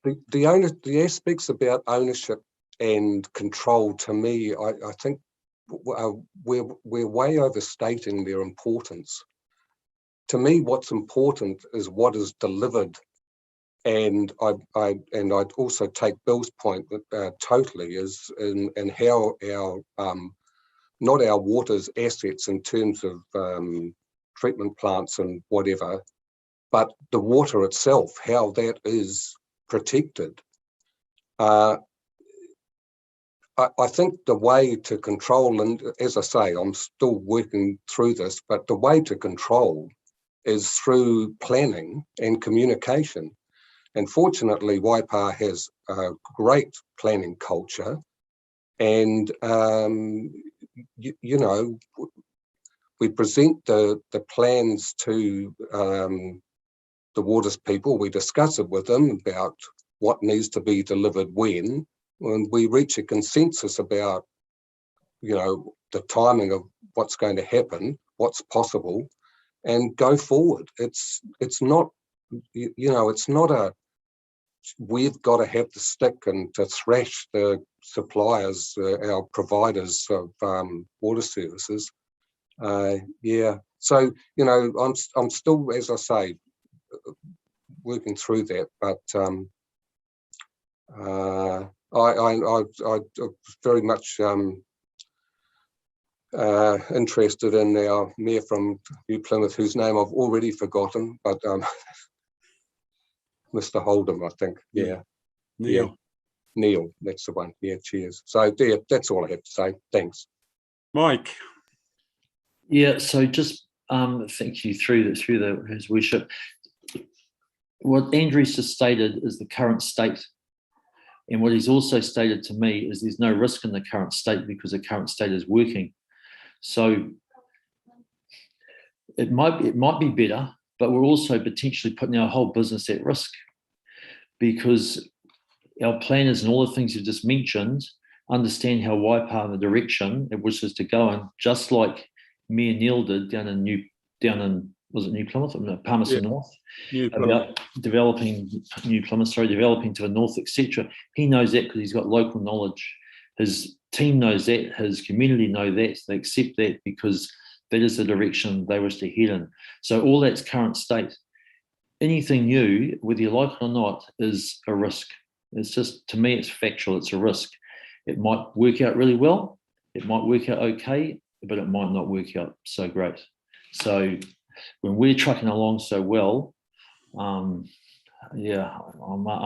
the aspects about ownership and control, to me, I think we're way overstating their importance. To me, what's important is what is delivered, and I'd also take Bill's point totally is in how our not our water's assets in terms of treatment plants and whatever, but the water itself, how that is protected. I think the way to control, and as I say, I'm still working through this, but the way to control is through planning and communication. And fortunately, Waipa has a great planning culture. And, you know, we present the plans to the waters people. We discuss it with them about what needs to be delivered when, and we reach a consensus about, you know, the timing of what's going to happen, what's possible, and go forward. It's not, you know, it's not a, we've got to have the stick and to thrash the suppliers, our providers of water services. Yeah, so, you know, I'm still, as I say, working through that, but I very much interested in our mayor from New Plymouth, whose name I've already forgotten, but Mr. Holdham, I think. Yeah. Neil. Neil, that's the one. Yeah, cheers. So there, that's all I have to say. Thanks. Mike. Yeah, so just thank you through his worship. What Andrew's just stated is the current state. And what he's also stated to me is there's no risk in the current state because the current state is working. So it might be better, but we're also potentially putting our whole business at risk because our planners and all the things you just mentioned understand how Waipa and the direction it wishes to go in, just like me and Neil did down in was it New Plymouth? No, Palmerston North. About developing New Plymouth, developing to the north, etc. He knows that because he's got local knowledge. His team knows that, his community know that, they accept that because that is the direction they wish to head in. So all that's current state. Anything new, whether you like it or not, is a risk. It's just, to me, it's factual, it's a risk. It might work out really well, it might work out okay, but it might not work out so great. So when we're trucking along so well, I'm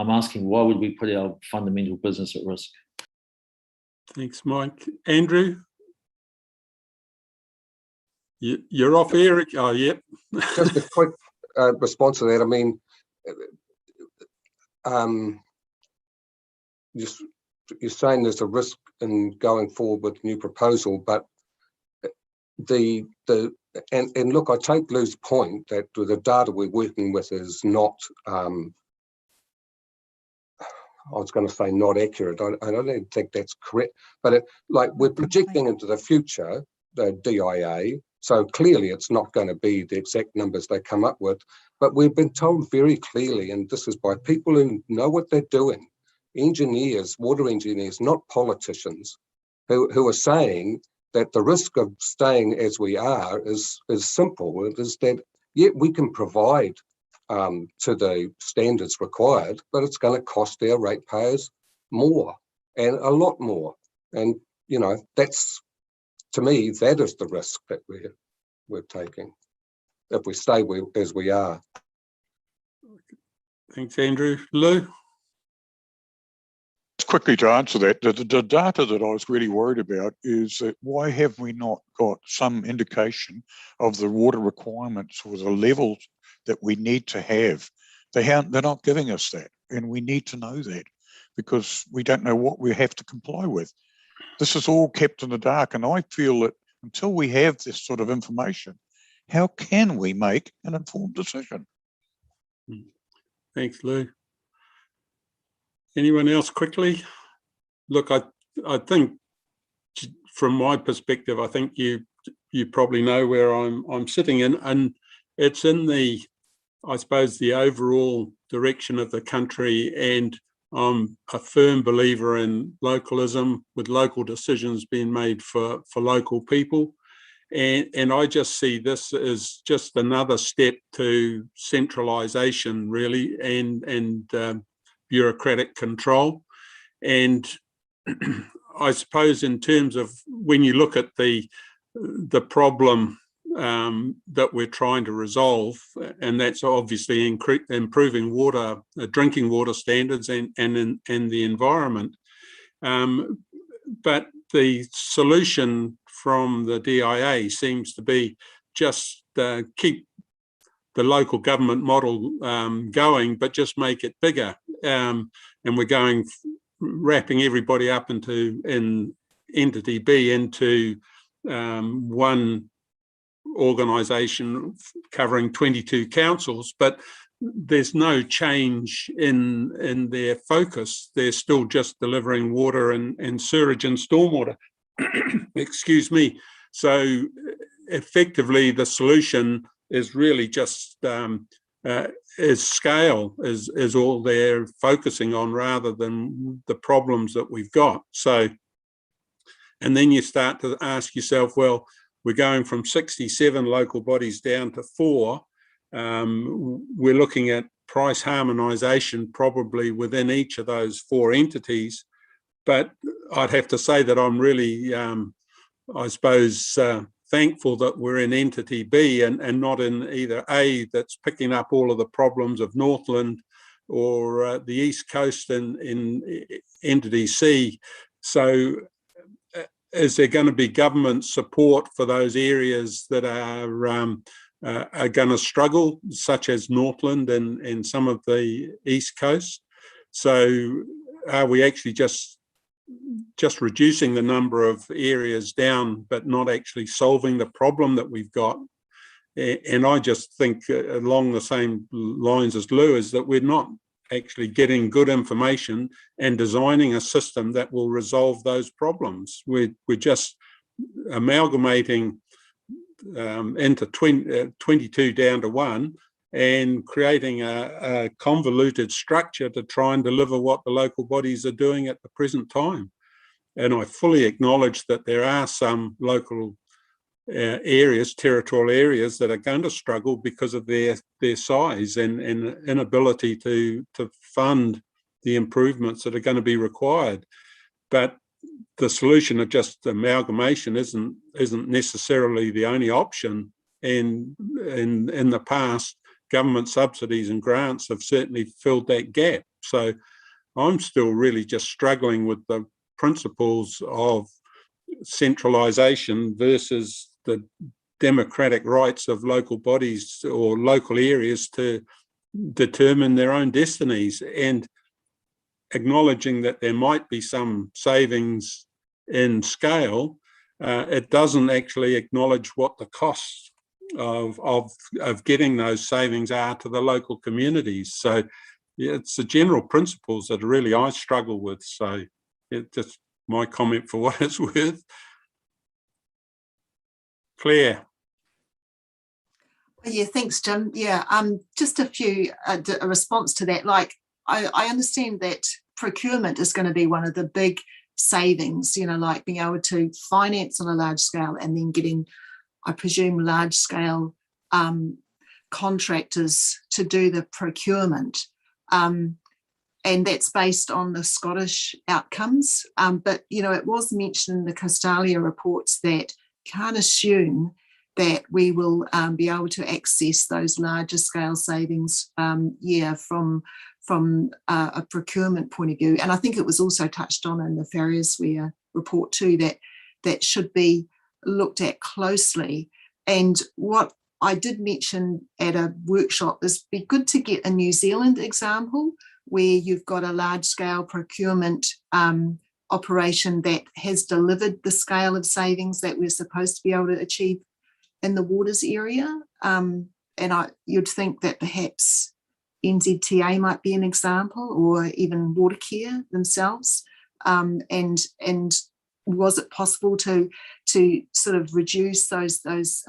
asking, why would we put our fundamental business at risk? Thanks, Mike. Andrew? You're off, Eric. Oh, yep. Just a quick response to that. I mean, you're saying there's a risk in going forward with new proposal, but and look, I take Lou's point that the data we're working with is not, I was going to say not accurate. I don't think that's correct, but like we're projecting into the future, the DIA, so clearly it's not going to be the exact numbers they come up with, but we've been told very clearly, and this is by people who know what they're doing, engineers, water engineers, not politicians, who are saying that the risk of staying as we are is simple. It is that, yeah, we can provide to the standards required, but it's going to cost our ratepayers more, and a lot more. And, you know, that's, to me, that is the risk that we're taking if we stay as we are. Thanks, Andrew. Lou? Quickly to answer that, the data that I was really worried about is that why have we not got some indication of the water requirements or the levels that we need to have? They're not giving us that, and we need to know that because we don't know what we have to comply with. This is all kept in the dark, and I feel that until we have this sort of information, how can we make an informed decision? Thanks, Lou. Anyone else quickly? Look, I think from my perspective, I think you probably know where I'm sitting in, and it's in the, I suppose, the overall direction of the country, and I'm a firm believer in localism, with local decisions being made for local people. And I just see this as just another step to centralisation, really, and bureaucratic control. And I suppose in terms of when you look at the problem that we're trying to resolve, and that's obviously improving water, drinking water standards and the environment. But the solution from the DIA seems to be just keep the local government model going, but just make it bigger. And we're wrapping everybody up in entity B into one organisation covering 22 councils, but there's no change in their focus. They're still just delivering water and sewerage and stormwater. Excuse me. So effectively, the solution is really just is scale, is all they're focusing on, rather than the problems that we've got. So, and then you start to ask yourself, well, we're going from 67 local bodies down to 4. We're looking at price harmonisation probably within each of those 4 entities. But I'd have to say that I'm really, I suppose, thankful that we're in entity B and not in either A, that's picking up all of the problems of Northland, or the East Coast in Entity C. So is there going to be government support for those areas that are going to struggle, such as Northland and some of the East Coast? So are we actually just reducing the number of areas down, but not actually solving the problem that we've got? And I just think along the same lines as Lou, is that we're not actually getting good information and designing a system that will resolve those problems. We're just amalgamating into 22 down to 1 and creating a convoluted structure to try and deliver what the local bodies are doing at the present time. And I fully acknowledge that there are some local areas, territorial areas, that are going to struggle because of their size and inability to fund the improvements that are going to be required. But the solution of just amalgamation isn't necessarily the only option. And in the past, government subsidies and grants have certainly filled that gap. So I'm still really just struggling with the principles of centralisation versus the democratic rights of local bodies or local areas to determine their own destinies, and acknowledging that there might be some savings in scale. It doesn't actually acknowledge what the costs of getting those savings are to the local communities. So yeah, it's the general principles that really I struggle with. So it's just my comment for what it's worth. Claire. Yeah, thanks, Jim. Yeah, just a few, a response to that. Like, I understand that procurement is going to be one of the big savings, you know, like being able to finance on a large scale and then getting, I presume, large scale contractors to do the procurement. And that's based on the Scottish outcomes. But, you know, it was mentioned in the Costalia reports that can't assume that we will be able to access those larger scale savings, from a procurement point of view. And I think it was also touched on in the Farriersware report too, that should be looked at closely. And what I did mention at a workshop is be good to get a New Zealand example where you've got a large scale procurement operation that has delivered the scale of savings that we're supposed to be able to achieve in the waters area. And you'd think that perhaps NZTA might be an example, or even Watercare themselves. And was it possible to sort of reduce those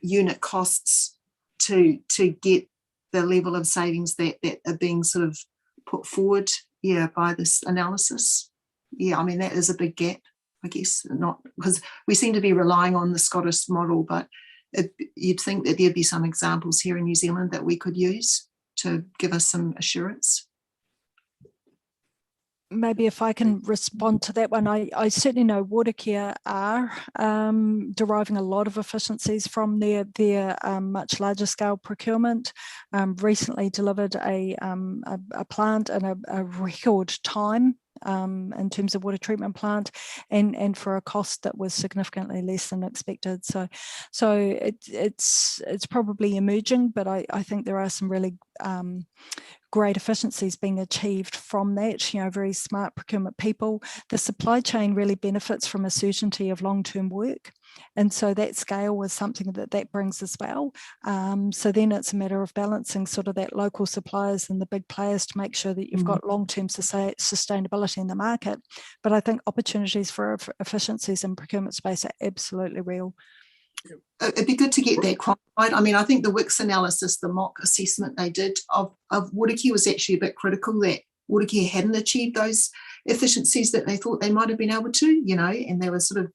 unit costs to get the level of savings that are being sort of put forward, by this analysis? Yeah, I mean, that is a big gap, I guess, not because we seem to be relying on the Scottish model, but you'd think that there'd be some examples here in New Zealand that we could use to give us some assurance. Maybe if I can respond to that one, I certainly know Watercare are deriving a lot of efficiencies from their much larger scale procurement. Recently delivered a plant in a record time in terms of water treatment plant, and for a cost that was significantly less than expected. So it's probably emerging, but I think there are some really great efficiencies being achieved from that, very smart procurement people. The supply chain really benefits from a certainty of long-term work. And so that scale was something that brings as well. So then it's a matter of balancing sort of that local suppliers and the big players to make sure that you've got long-term sustainability in the market. But I think opportunities for efficiencies in procurement space are absolutely real. It'd be good to get that quantified. I mean, I think the Wix analysis, the mock assessment they did of Watercare was actually a bit critical that Watercare hadn't achieved those efficiencies that they thought they might have been able to, and they were sort of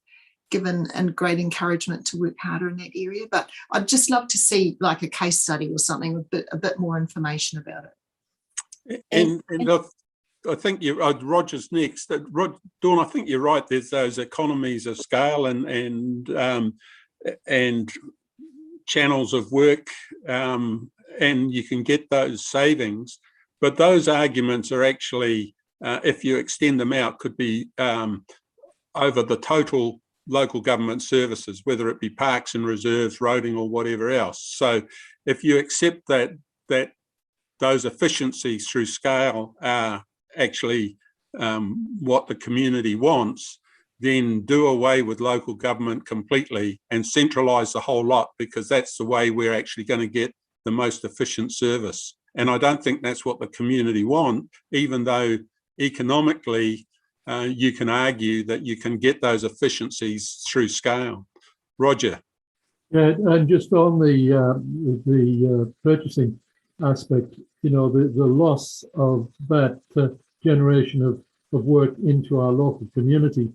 given great encouragement to work harder in that area. But I'd just love to see like a case study or something with a bit more information about it. And I think Roger's next. Dawn, I think you're right. There's those economies of scale and channels of work, and you can get those savings. but those arguments are actually, if you extend them out, could be over the total local government services, whether it be parks and reserves, roading, or whatever else. So if you accept that those efficiencies through scale are actually what the community wants, then do away with local government completely and centralise the whole lot, because that's the way we're actually going to get the most efficient service. And I don't think that's what the community want, even though economically you can argue that you can get those efficiencies through scale. Roger. Yeah, and just on the purchasing aspect, the loss of that generation of work into our local community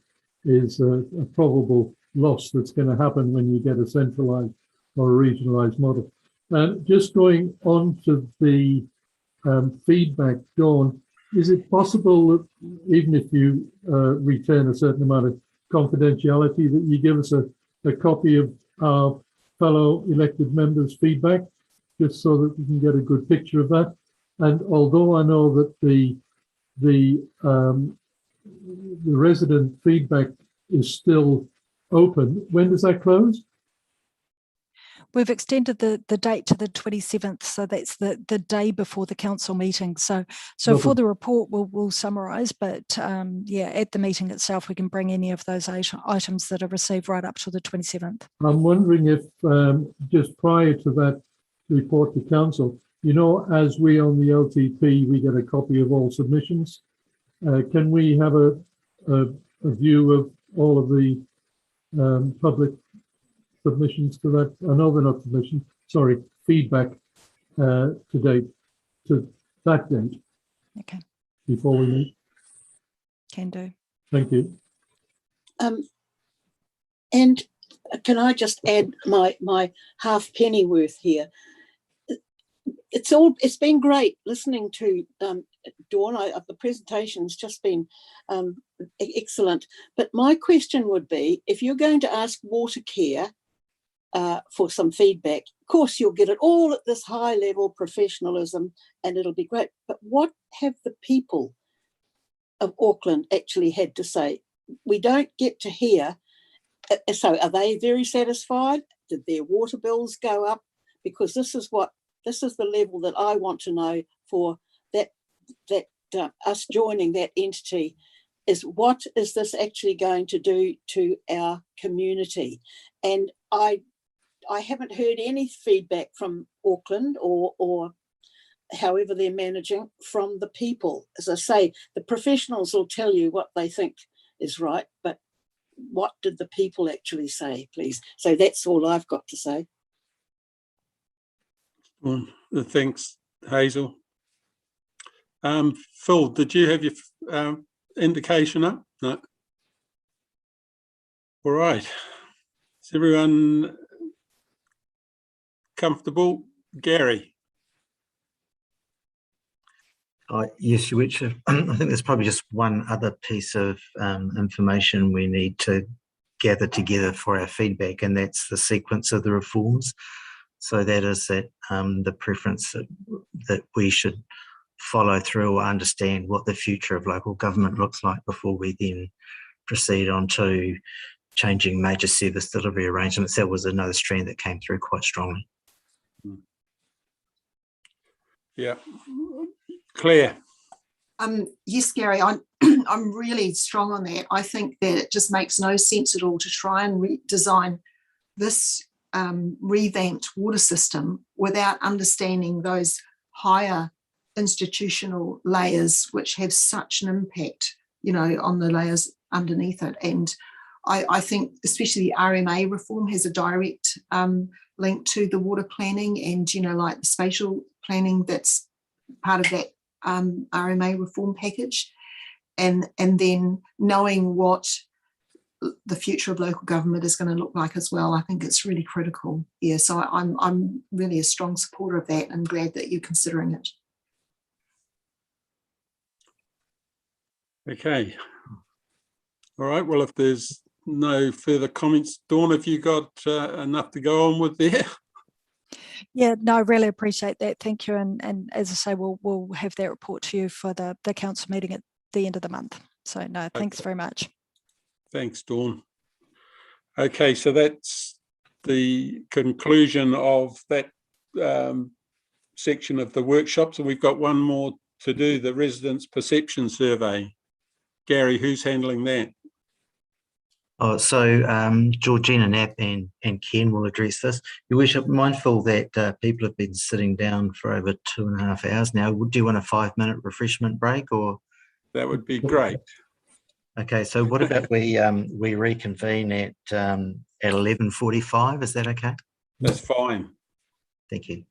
is a probable loss that's going to happen when you get a centralised or a regionalised model. And just going on to the feedback, Dawn, is it possible that even if you retain a certain amount of confidentiality, that you give us a copy of our fellow elected members' feedback, just so that we can get a good picture of that? And although I know that the resident feedback is still open, when does that close? We've extended the date to the 27th, so that's the day before the council meeting. So for the report, we'll summarise, but yeah, at the meeting itself, we can bring any of those items that are received right up to the 27th. I'm wondering if just prior to that report to council, as we on the LTP, we get a copy of all submissions. Can we have a view of all of the public submissions to that? I know they're not submissions, sorry, feedback to date, to that date. Okay. Before we meet. Can do. Thank you. And can I just add my half penny worth here? It's been great listening to Dawn. The presentation's just been excellent. But my question would be, if you're going to ask Watercare for some feedback, of course you'll get it all at this high level professionalism and it'll be great. But what have the people of Auckland actually had to say? We don't get to hear. So are they very satisfied? Did their water bills go up? Because this is the level that I want to know for that us joining that entity, is what is this actually going to do to our community? And I haven't heard any feedback from Auckland or however they're managing from the people. As I say, the professionals will tell you what they think is right, but what did the people actually say, please? So that's all I've got to say. Well, thanks, Hazel. Phil, did you have your indication up? No. All right. Is everyone comfortable? Gary. Yes, Your Worship. I think there's probably just one other piece of information we need to gather together for our feedback, and that's the sequence of the reforms. So that is that the preference that we should follow through or understand what the future of local government looks like before we then proceed on to changing major service delivery arrangements. That was another strand that came through quite strongly. Yeah. Claire. Yes, Gary, I'm really strong on that. I think that it just makes no sense at all to try and redesign this revamped water system without understanding those higher institutional layers which have such an impact, on the layers underneath it. And I think especially the RMA reform has a direct link to the water planning and, like the spatial planning that's part of that RMA reform package. And then knowing what the future of local government is going to look like as well, I think it's really critical. Yeah, so I'm really a strong supporter of that and glad that you're considering it. Okay. All right. Well, if there's no further comments, Dawn, have you got enough to go on with there? Yeah, no, I really appreciate that. Thank you. And as I say, we'll have that report to you for the council meeting at the end of the month. So no, thanks very much. Thanks, Dawn. Okay, so that's the conclusion of that section of the workshop. So we've got one more to do, the residents' perception survey. Gary, who's handling that? Oh, so Georgina Knapp and Ken will address this. Your worship, mindful that people have been sitting down for over 2.5 hours now. Do you want a 5-minute refreshment break, or? That would be great. Okay, so what about we reconvene at 11:45? Is that okay? That's fine. Thank you.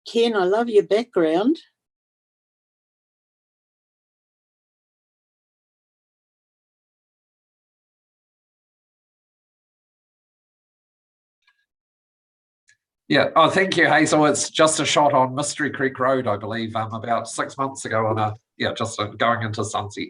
Ken, I love your background. Yeah. Oh, thank you, Hazel. It's just a shot on Mystery Creek Road, I believe, about 6 months ago on just going into sunset.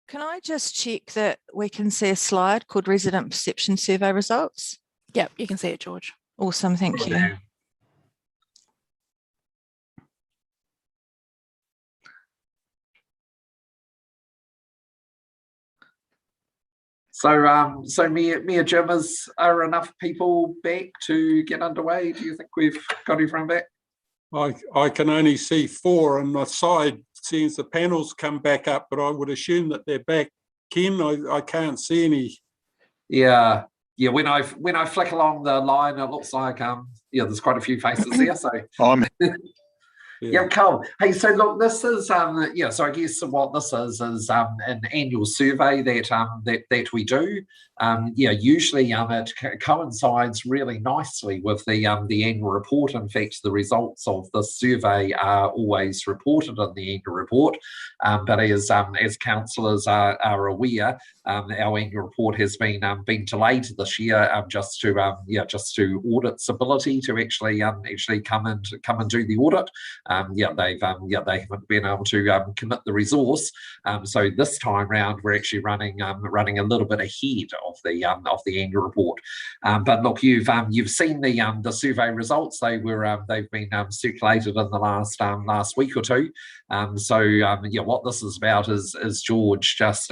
Can I just check that we can see a slide called Resident Perception Survey Results? Yep, you can see it, George. Awesome, thank you. So Mia Jim, are enough people back to get underway? Do you think we've got everyone back? I can only see 4 on the side, seeing the panels come back up, but I would assume that they're back. Ken, I can't see any. Yeah. When I flick along the line, it looks like there's quite a few faces there. So Yeah, cool. Hey, so look, this is so I guess what this is an annual survey that we do. Usually it coincides really nicely with the annual report. In fact, the results of the survey are always reported in the annual report. But as councillors are aware, our annual report has been delayed this year just to audit's ability to actually come and do the audit. They haven't been able to commit the resource. So this time round, we're actually running a little bit ahead of the annual report. But look, you've seen the survey results. They've been circulated in the last week or two. What this is about is George just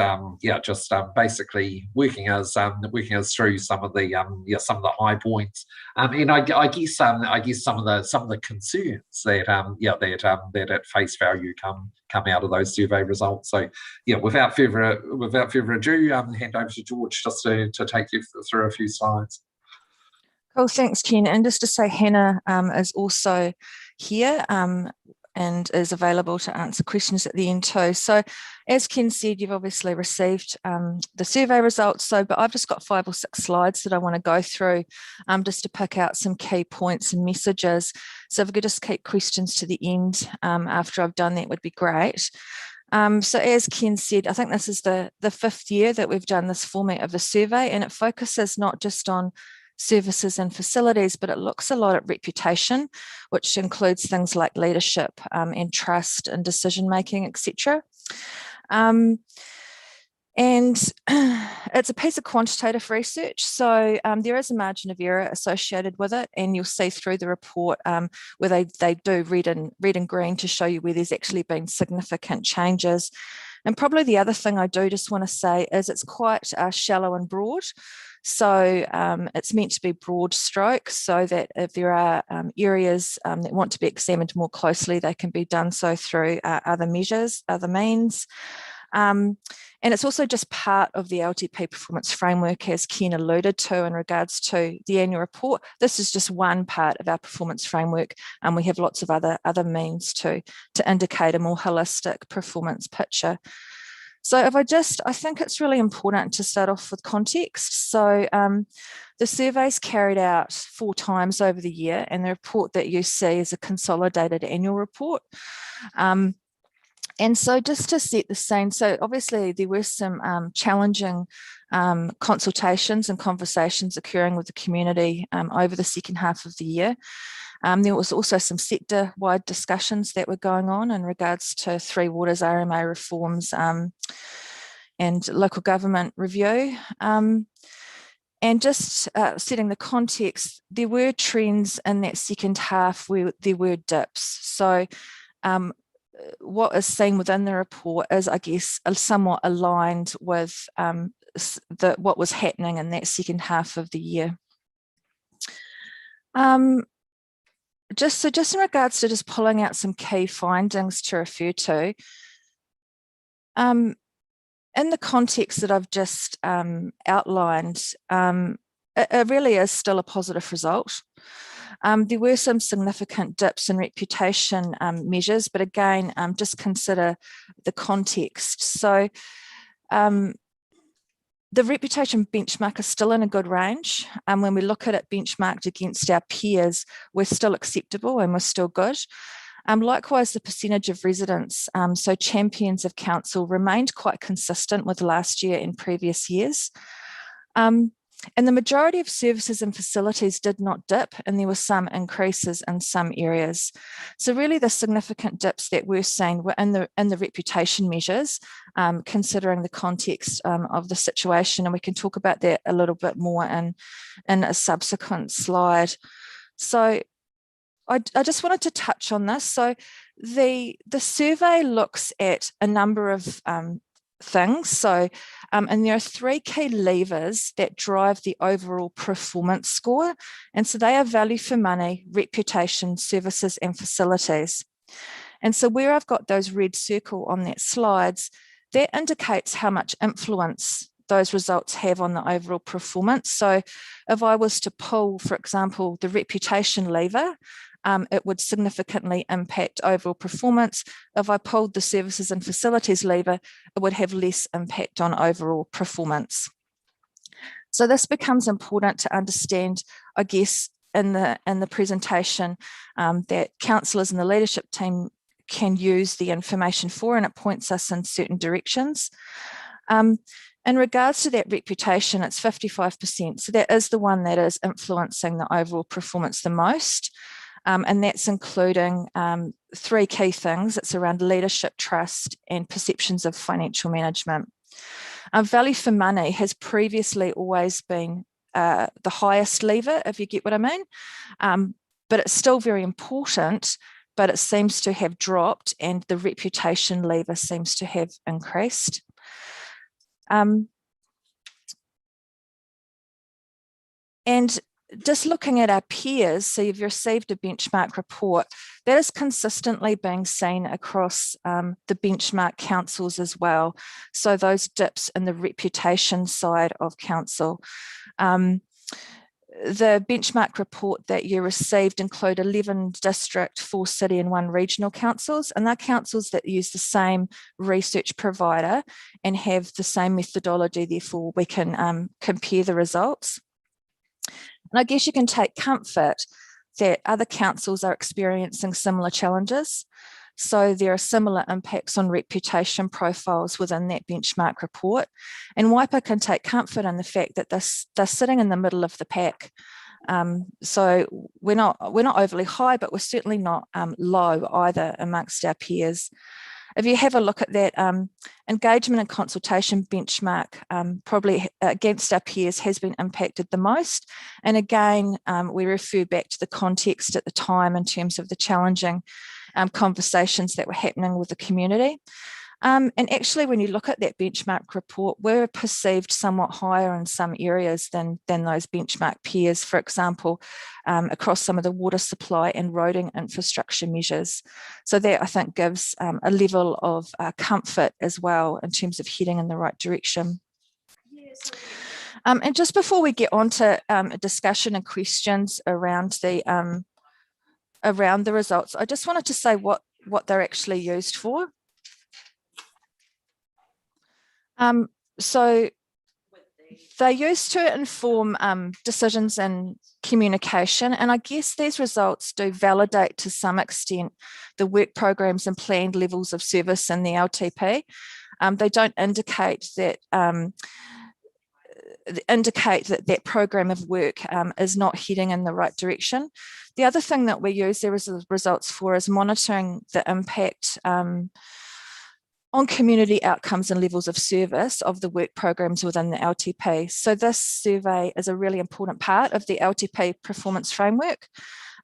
basically working us through some of the high points. And I guess some of the concerns that at face value come out of those survey results. So without further ado, hand over to George just to take you through a few slides. Cool, thanks, Ken. And just to say, Hannah is also here and is available to answer questions at the end too. So as Ken said, you've obviously received the survey results. But I've just got 5 or 6 slides that I want to go through just to pick out some key points and messages. So if we could just keep questions to the end after I've done that would be great. So as Ken said, I think this is the 5th year that we've done this format of the survey, and it focuses not just on services and facilities, but it looks a lot at reputation, which includes things like leadership and trust and decision making, etc. And it's a piece of quantitative research, so there is a margin of error associated with it, and you'll see through the report where they do red and green to show you where there's actually been significant changes. And probably the other thing I do just want to say is it's quite shallow and broad. So it's meant to be broad stroke, so that if there are areas that want to be examined more closely, they can be done so through other measures, other means. And it's also just part of the LTP performance framework, as Ken alluded to in regards to the annual report. This is just one part of our performance framework, and we have lots of other means to indicate a more holistic performance picture. So I think it's really important to start off with context. So the survey's carried out 4 times over the year, and the report that you see is a consolidated annual report. And so just to set the scene, so obviously there were some challenging consultations and conversations occurring with the community over the second half of the year. There was also some sector-wide discussions that were going on in regards to Three Waters RMA reforms and local government review. And just setting the context, there were trends in that second half where there were dips. So what is seen within the report is, I guess, somewhat aligned with what was happening in that second half of the year. Just in regards to just pulling out some key findings to refer to, in the context that I've just outlined, it really is still a positive result. There were some significant dips in reputation measures, but again, just consider the context. So the reputation benchmark is still in a good range. When we look at it benchmarked against our peers, we're still acceptable and we're still good. Likewise, the percentage of residents, so champions of council, remained quite consistent with last year and previous years. And the majority of services and facilities did not dip, and there were some increases in some areas. So really the significant dips that we're seeing were in the reputation measures, considering the context of the situation, and we can talk about that a little bit more in a subsequent slide. So I just wanted to touch on this. So the survey looks at a number of things. So, and there are three key levers that drive the overall performance score. And so they are value for money, reputation, services, and facilities. And so where I've got those red circle on that slides, that indicates how much influence those results have on the overall performance. So if I was to pull, for example, the reputation lever, it would significantly impact overall performance. If I pulled the services and facilities lever, it would have less impact on overall performance. So this becomes important to understand, I guess, in the presentation that councillors and the leadership team can use the information for, and it points us in certain directions. In regards to that reputation, it's 55%. So that is the one that is influencing the overall performance the most. And that's including three key things. It's around leadership, trust, and perceptions of financial management. Value for money has previously always been the highest lever, if you get what I mean. But it's still very important, but it seems to have dropped, and the reputation lever seems to have increased. And just looking at our peers, so you've received a benchmark report, that is consistently being seen across the benchmark councils as well. So those dips in the reputation side of council. The benchmark report that you received include 11 district, 4 city and 1 regional councils, and they're councils that use the same research provider and have the same methodology, therefore we can compare the results. And I guess you can take comfort that other councils are experiencing similar challenges. So there are similar impacts on reputation profiles within that benchmark report. And Waipa can take comfort in the fact that they're sitting in the middle of the pack. So we're not overly high, but we're certainly not low either amongst our peers. If you have a look at that engagement and consultation benchmark, probably against our peers has been impacted the most. And again, we refer back to the context at the time in terms of the challenging conversations that were happening with the community. And actually, when you look at that benchmark report, we're perceived somewhat higher in some areas than those benchmark peers, for example, across some of the water supply and roading infrastructure measures. So that, I think, gives a level of comfort as well in terms of heading in the right direction. And just before we get on to a discussion and questions around the results, I just wanted to say what they're actually used for. So They're used to inform decisions and communication, and I guess these results do validate to some extent the work programs and planned levels of service in the LTP. They don't indicate that that program of work is not heading in the right direction. The other thing that we use the results for is monitoring the impact on community outcomes and levels of service of the work programs within the LTP. So this survey is a really important part of the LTP performance framework.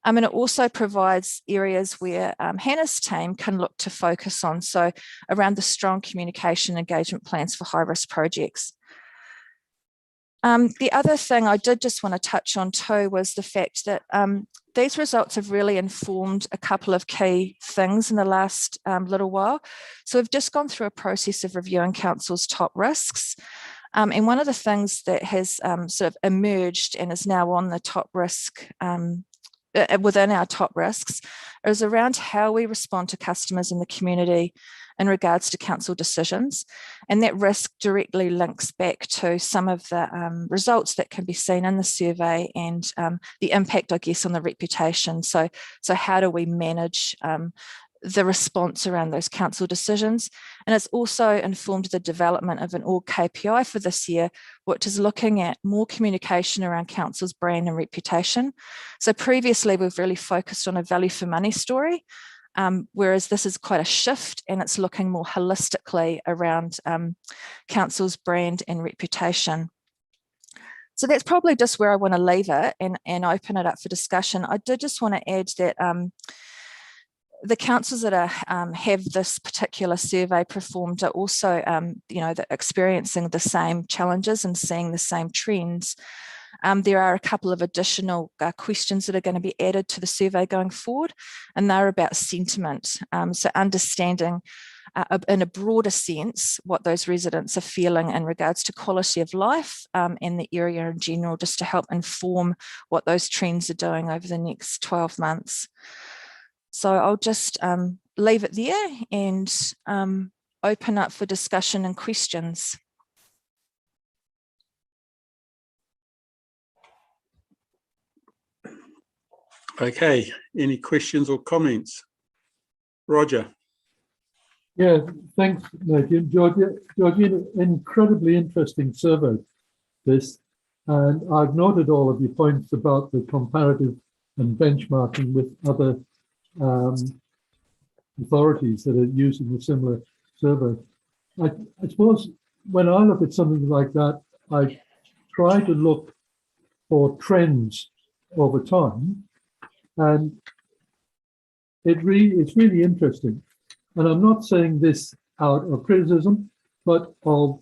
And it also provides areas where Hannah's team can look to focus on, so around the strong communication engagement plans for high-risk projects. The other thing I did just want to touch on too was the fact that these results have really informed a couple of key things in the last little while. So we've just gone through a process of reviewing council's top risks. And one of the things that has sort of emerged and is now on the top risk within our top risks is around how we respond to customers in the community in regards to council decisions. And that risk directly links back to some of the results that can be seen in the survey and the impact, I guess, on the reputation. So how do we manage the response around those council decisions? And it's also informed the development of an org KPI for this year, which is looking at more communication around council's brand and reputation. So previously we've really focused on a value for money story, whereas this is quite a shift and it's looking more holistically around council's brand and reputation. So that's probably just where I want to leave it and open it up for discussion. I did just want to add that the councils that have this particular survey performed are also, they're experiencing the same challenges and seeing the same trends. There are a couple of additional questions that are going to be added to the survey going forward, and they're about sentiment. So understanding in a broader sense what those residents are feeling in regards to quality of life and the area in general, just to help inform what those trends are doing over the next 12 months. So I'll just leave it there and open up for discussion and questions. Okay, any questions or comments? Roger. Yeah, thanks, Jim. Georgina, incredibly interesting survey, this. And I've noted all of your points about the comparative and benchmarking with other authorities that are using a similar survey. I suppose when I look at something like that, I try to look for trends over time, and it's really interesting. And I'm not saying this out of criticism, but of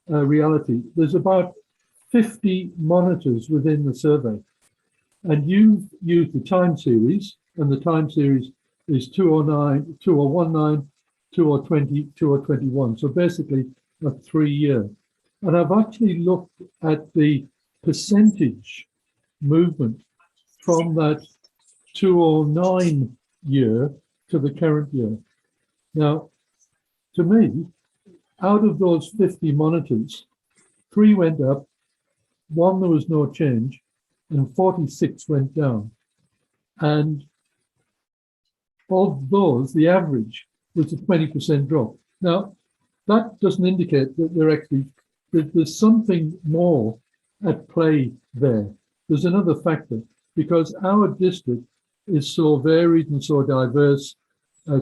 reality. There's about 50 monitors within the survey, and you've used the time series, and the time series is 2009, 2019, 2020, 2021. So basically a 3-year. And I've actually looked at the percentage movement from that 2009 year to the current year. Now, to me, out of those 50 monitors, 3 went up, 1 there was no change, and 46 went down. And of those, the average was a 20% drop. Now, that doesn't indicate that there's something more at play there. There's another factor, because our district is so varied and so diverse,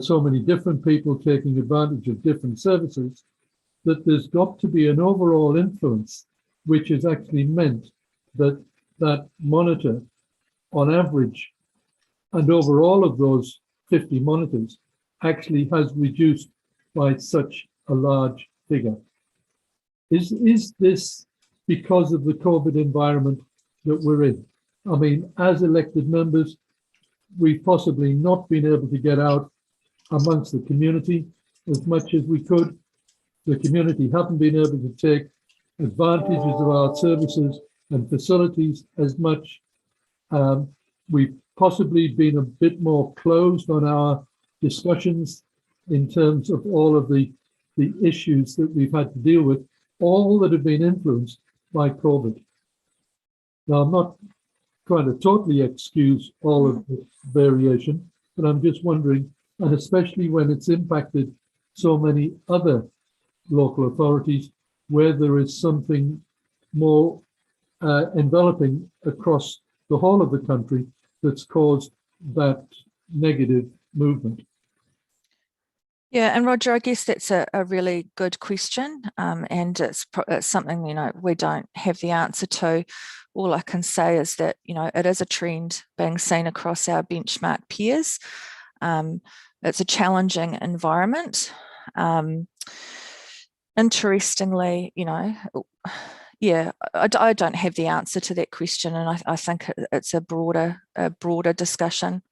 so many different people taking advantage of different services, that there's got to be an overall influence, which has actually meant that that monitor, on average, and over all of those 50 monitors, actually has reduced by such a large figure. Is this because of the COVID environment that we're in? I mean, as elected members, we've possibly not been able to get out amongst the community as much as we could. The community haven't been able to take advantages of our services and facilities as much. We've possibly been a bit more closed on our discussions in terms of all of the issues that we've had to deal with, all that have been influenced by COVID. Now, I'm not trying to totally excuse all of the variation, but I'm just wondering, and especially when it's impacted so many other local authorities, where there is something more enveloping across the whole of the country that's caused that negative movement. Yeah, and Roger, I guess that's a really good question, and it's something, you know, we don't have the answer to. All I can say is that, you know, it is a trend being seen across our benchmark peers. It's a challenging environment. Interestingly, you know, yeah, I don't have the answer to that question, and I think it's a broader discussion.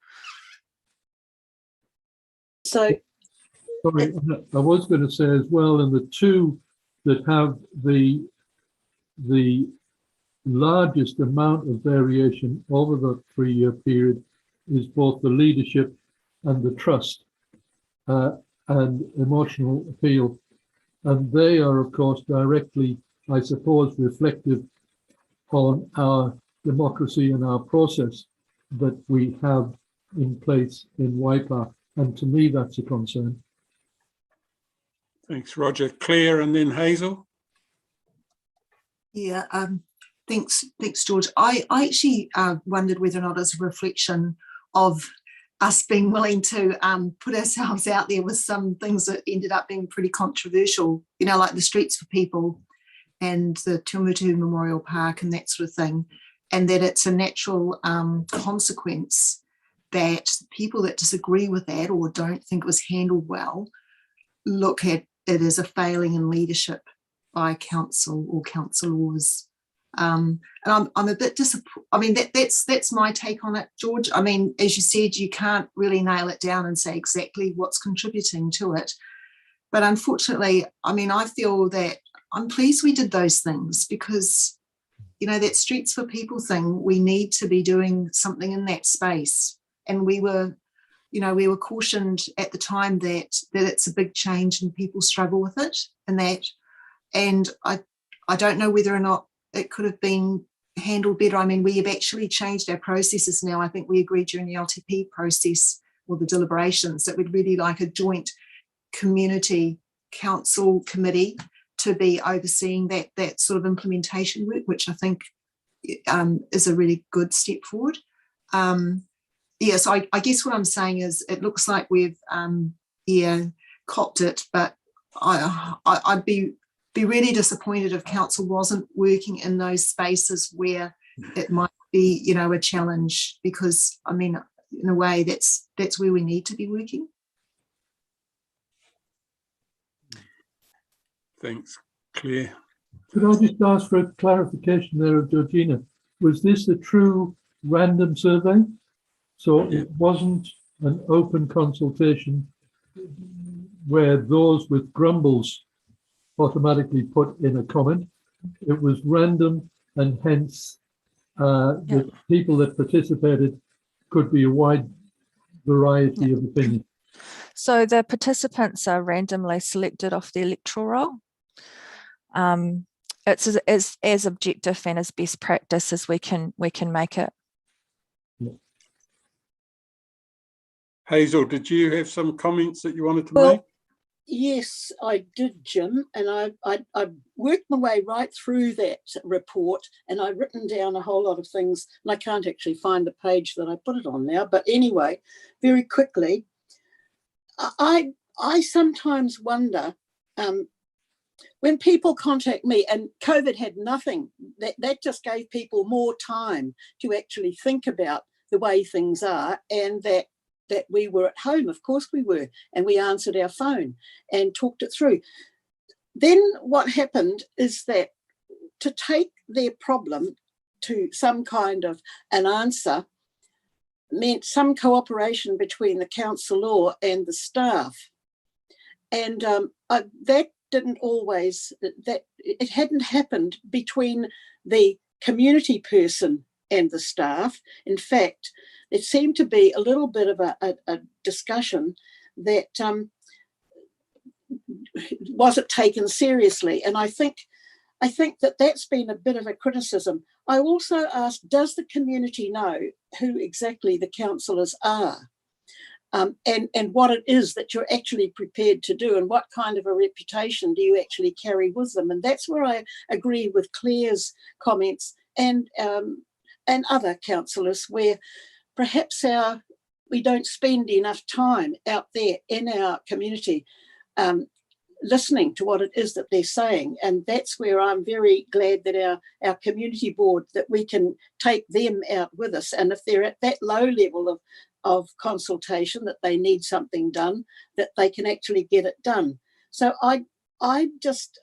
So, sorry, I was going to say as well, and the two that have the largest amount of variation over the 3-year period is both the leadership and the trust and emotional appeal. And they are, of course, directly, I suppose, reflective on our democracy and our process that we have in place in Waipa. And to me, that's a concern. Thanks, Roger. Claire and then Hazel. Yeah, thanks, George. I actually wondered whether or not it's a reflection of us being willing to put ourselves out there with some things that ended up being pretty controversial, you know, like the Streets for People and the Tumutu Memorial Park and that sort of thing, and that it's a natural consequence that people that disagree with that or don't think it was handled well look at it as a failing in leadership by council or councillors. And I'm a bit disappointed. I mean, that's my take on it, George. I mean, as you said, you can't really nail it down and say exactly what's contributing to it. But unfortunately, I mean, I feel that I'm pleased we did those things because, you know, that Streets for People thing, we need to be doing something in that space. And we were cautioned at the time that it's a big change and people struggle with it and I don't know whether or not it could have been handled better. I mean, we have actually changed our processes now. I think we agreed during the LTP process or the deliberations that we'd really like a joint community council committee to be overseeing that sort of implementation work, which I think is a really good step forward. So I guess what I'm saying is it looks like we've copped it, but I'd be really disappointed if council wasn't working in those spaces where it might be, you know, a challenge, because I mean, in a way that's where we need to be working. Thanks, Claire. Could I just ask for a clarification there of Georgina? Was this a true random survey? So it wasn't an open consultation where those with grumbles automatically put in a comment. It was random, and hence the people that participated could be a wide variety of opinions. So the participants are randomly selected off the electoral roll. It's as objective and as best practice as we can make it. Hazel, did you have some comments that you wanted to make? Yes, I did, Jim, and I worked my way right through that report, and I've written down a whole lot of things, and I can't actually find the page that I put it on now. But anyway, very quickly, I sometimes wonder when people contact me, and COVID had nothing, that just gave people more time to actually think about the way things are, and that we were at home. Of course we were, and we answered our phone and talked it through. Then what happened is that to take their problem to some kind of an answer meant some cooperation between the councillor and the staff. And that didn't always, that it hadn't happened between the community person and the staff. In fact, it seemed to be a little bit of a discussion that wasn't taken seriously. And I think I think that that's been a bit of a criticism. I also asked, does the community know who exactly the councillors are? And what it is that you're actually prepared to do, and what kind of a reputation do you actually carry with them? And that's where I agree with Claire's comments and other councillors, where perhaps we don't spend enough time out there in our community listening to what it is that they're saying. And that's where I'm very glad that our community board, that we can take them out with us. And if they're at that low level of consultation, that they need something done, that they can actually get it done. So I just,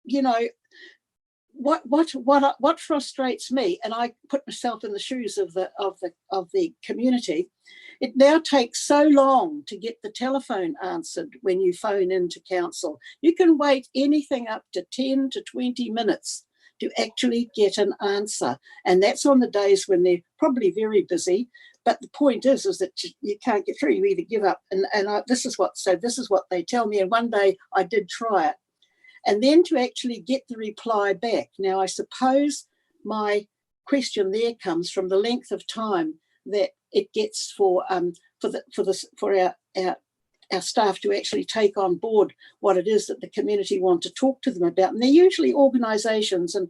you know, what frustrates me, and I put myself in the shoes of the community, it now takes so long to get the telephone answered when you phone into council. You can wait anything up to 10 to 20 minutes to actually get an answer, and that's on the days when they're probably very busy. But the point is that you can't get through. You either give up, and this is what they tell me. And one day I did try it, and then to actually get the reply back. Now I suppose my question there comes from the length of time that it gets for our staff to actually take on board what it is that the community want to talk to them about. And they're usually organisations, and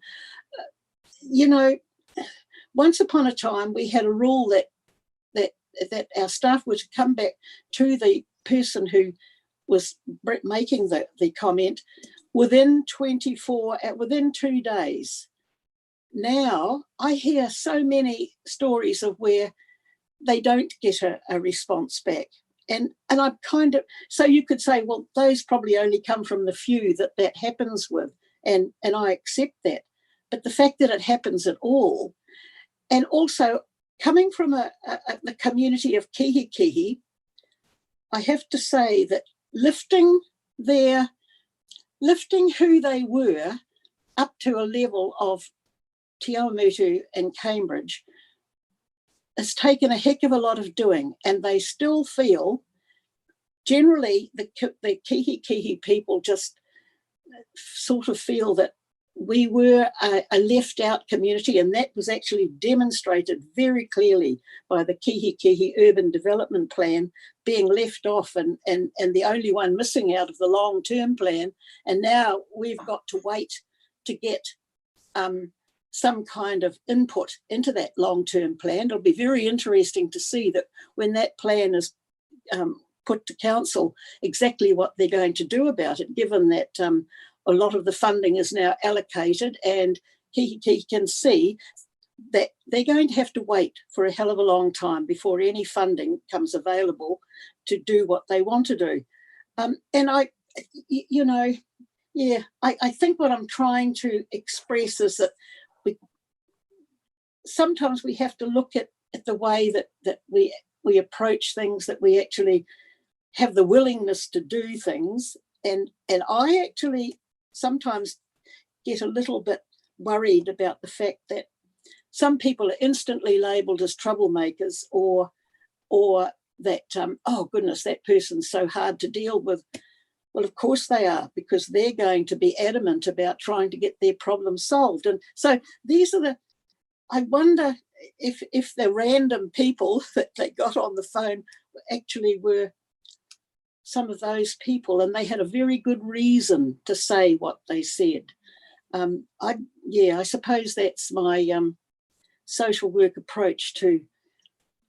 you know, once upon a time we had a rule that our staff were to come back to the person who was making the comment within 2 days. Now I hear so many stories of where they don't get a response back. And I'm kind of, so you could say, well, those probably only come from the few that happens with, and I accept that. But the fact that it happens at all, and also coming from the community of kihi, I have to say that lifting who they were up to a level of Te Awamutu and Cambridge has taken a heck of a lot of doing, and they still feel, generally the kihi people just sort of feel that we were a left out community, and that was actually demonstrated very clearly by the Kihi Urban Development Plan being left off and the only one missing out of the long-term plan. And now we've got to wait to get some kind of input into that long-term plan. It'll be very interesting to see that when that plan is put to council, exactly what they're going to do about it, given that a lot of the funding is now allocated, and he can see that they're going to have to wait for a hell of a long time before any funding comes available to do what they want to do. And I think what I'm trying to express is that sometimes we have to look at the way that we approach things, that we actually have the willingness to do things. And I actually sometimes get a little bit worried about the fact that some people are instantly labelled as troublemakers, or that, oh goodness, that person's so hard to deal with. Well, of course they are, because they're going to be adamant about trying to get their problem solved. And so these are I wonder if the random people that they got on the phone actually were some of those people, and they had a very good reason to say what they said. I suppose that's my social work approach to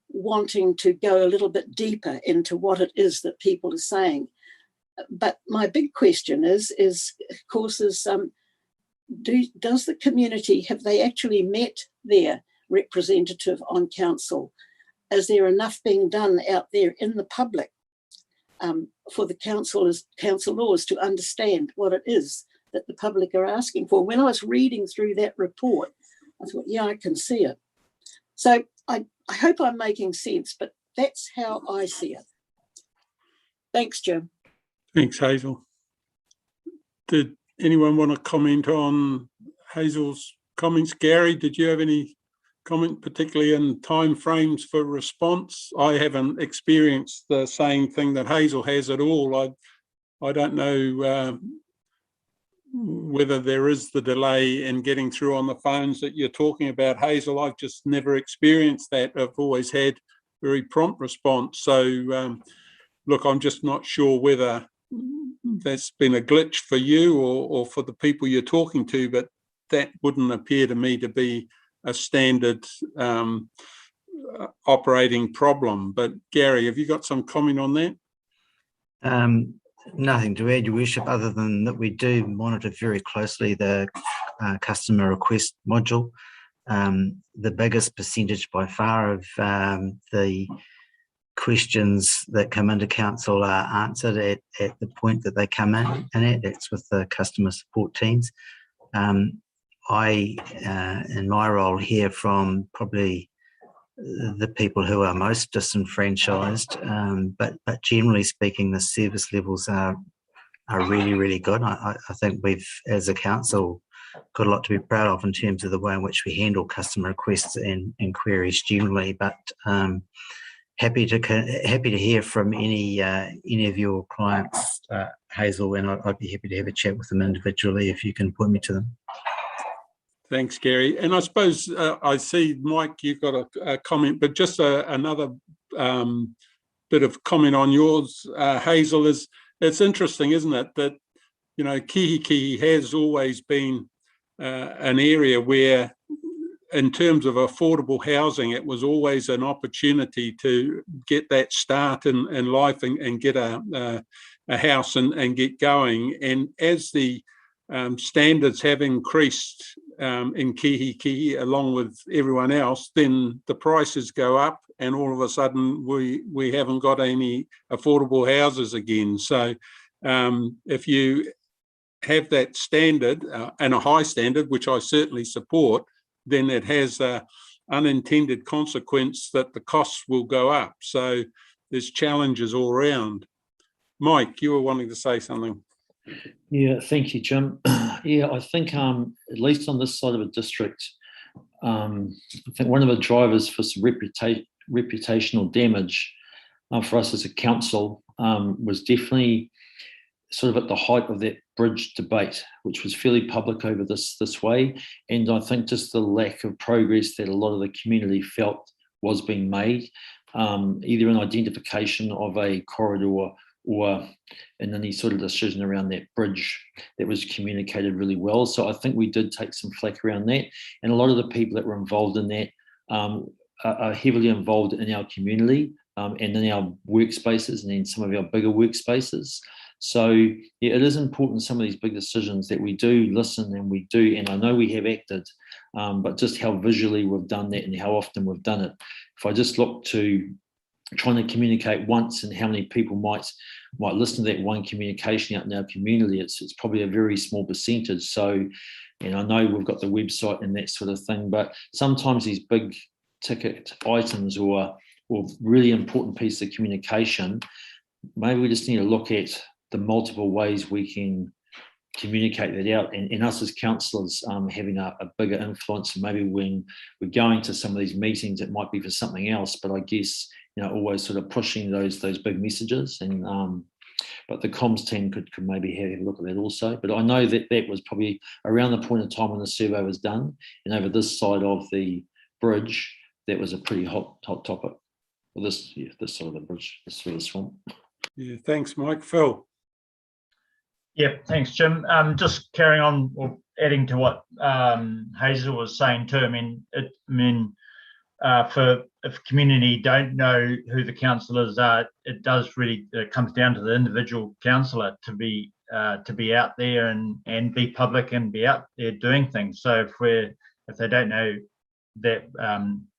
wanting to go a little bit deeper into what it is that people are saying. But my big question is of course, does the community, have they actually met their representative on council? Is there enough being done out there in the public for the councillors to understand what it is that the public are asking for? When I was reading through that report, I thought, yeah, I can see it. So I hope I'm making sense, but that's how I see it. Thanks, Jim. Thanks, Hazel. Did anyone want to comment on Hazel's comments? Gary, did you have any comment, particularly in time frames for response? I haven't experienced the same thing that Hazel has at all. I don't know whether there is the delay in getting through on the phones that you're talking about, Hazel. I've just never experienced that. I've always had very prompt response. So, look, I'm just not sure whether that's been a glitch for you or for the people you're talking to, but that wouldn't appear to me to be a standard operating problem. But Gary, have you got some comment on that? Nothing to add, Your Worship, other than that we do monitor very closely the customer request module. The biggest percentage by far of the questions that come into council are answered at the point that they come in, and that's with the customer support teams. I, in my role, hear from probably the people who are most disenfranchised, but generally speaking, the service levels are really, really good. I think we've, as a council, got a lot to be proud of in terms of the way in which we handle customer requests and queries generally. But happy to hear from any of your clients, Hazel, and I'd be happy to have a chat with them individually if you can point me to them. Thanks, Gary. And I suppose I see, Mike, you've got a comment, but just another bit of comment on yours, Hazel, is it's interesting, isn't it, that, you know, Kihi has always been an area where, in terms of affordable housing, it was always an opportunity to get that start in life and get a house and get going. And as the standards have increased in Kihi along with everyone else, then the prices go up and all of a sudden we haven't got any affordable houses again. So if you have that standard and a high standard, which I certainly support, then it has an unintended consequence that the costs will go up. So there's challenges all around. Mike, you were wanting to say something. Yeah, thank you, Jim. Yeah, I think at least on this side of a district, I think one of the drivers for some reputational damage for us as a council was definitely sort of at the height of that bridge debate, which was fairly public over this way. And I think just the lack of progress that a lot of the community felt was being made, either in identification of a corridor or in any sort of decision around that bridge that was communicated really well. So I think we did take some flack around that. And a lot of the people that were involved in that are heavily involved in our community and in our workspaces and in some of our bigger workspaces. So yeah, it is important, some of these big decisions, that we do listen and we do, and I know we have acted, but just how visually we've done that and how often we've done it. If I just look to trying to communicate once and how many people might listen to that one communication out in our community, it's probably a very small percentage. So, and I know we've got the website and that sort of thing, but sometimes these big ticket items or really important pieces of communication, maybe we just need to look at the multiple ways we can communicate that out, and us as councillors having a bigger influence. And maybe when we're going to some of these meetings, it might be for something else, but I guess, you know, always sort of pushing those big messages. And but the comms team could maybe have a look at that also. But I know that was probably around the point of time when the survey was done, and over this side of the bridge, that was a pretty hot topic. Well, this side of the bridge, this sort of swamp. Yeah, thanks, Mike. Phil. Yeah, thanks, Jim. Just carrying on or adding to what Hazel was saying too. For if community don't know who the councillors are, it does really comes down to the individual councillor to be out there and be public and be out there doing things. So if they don't know that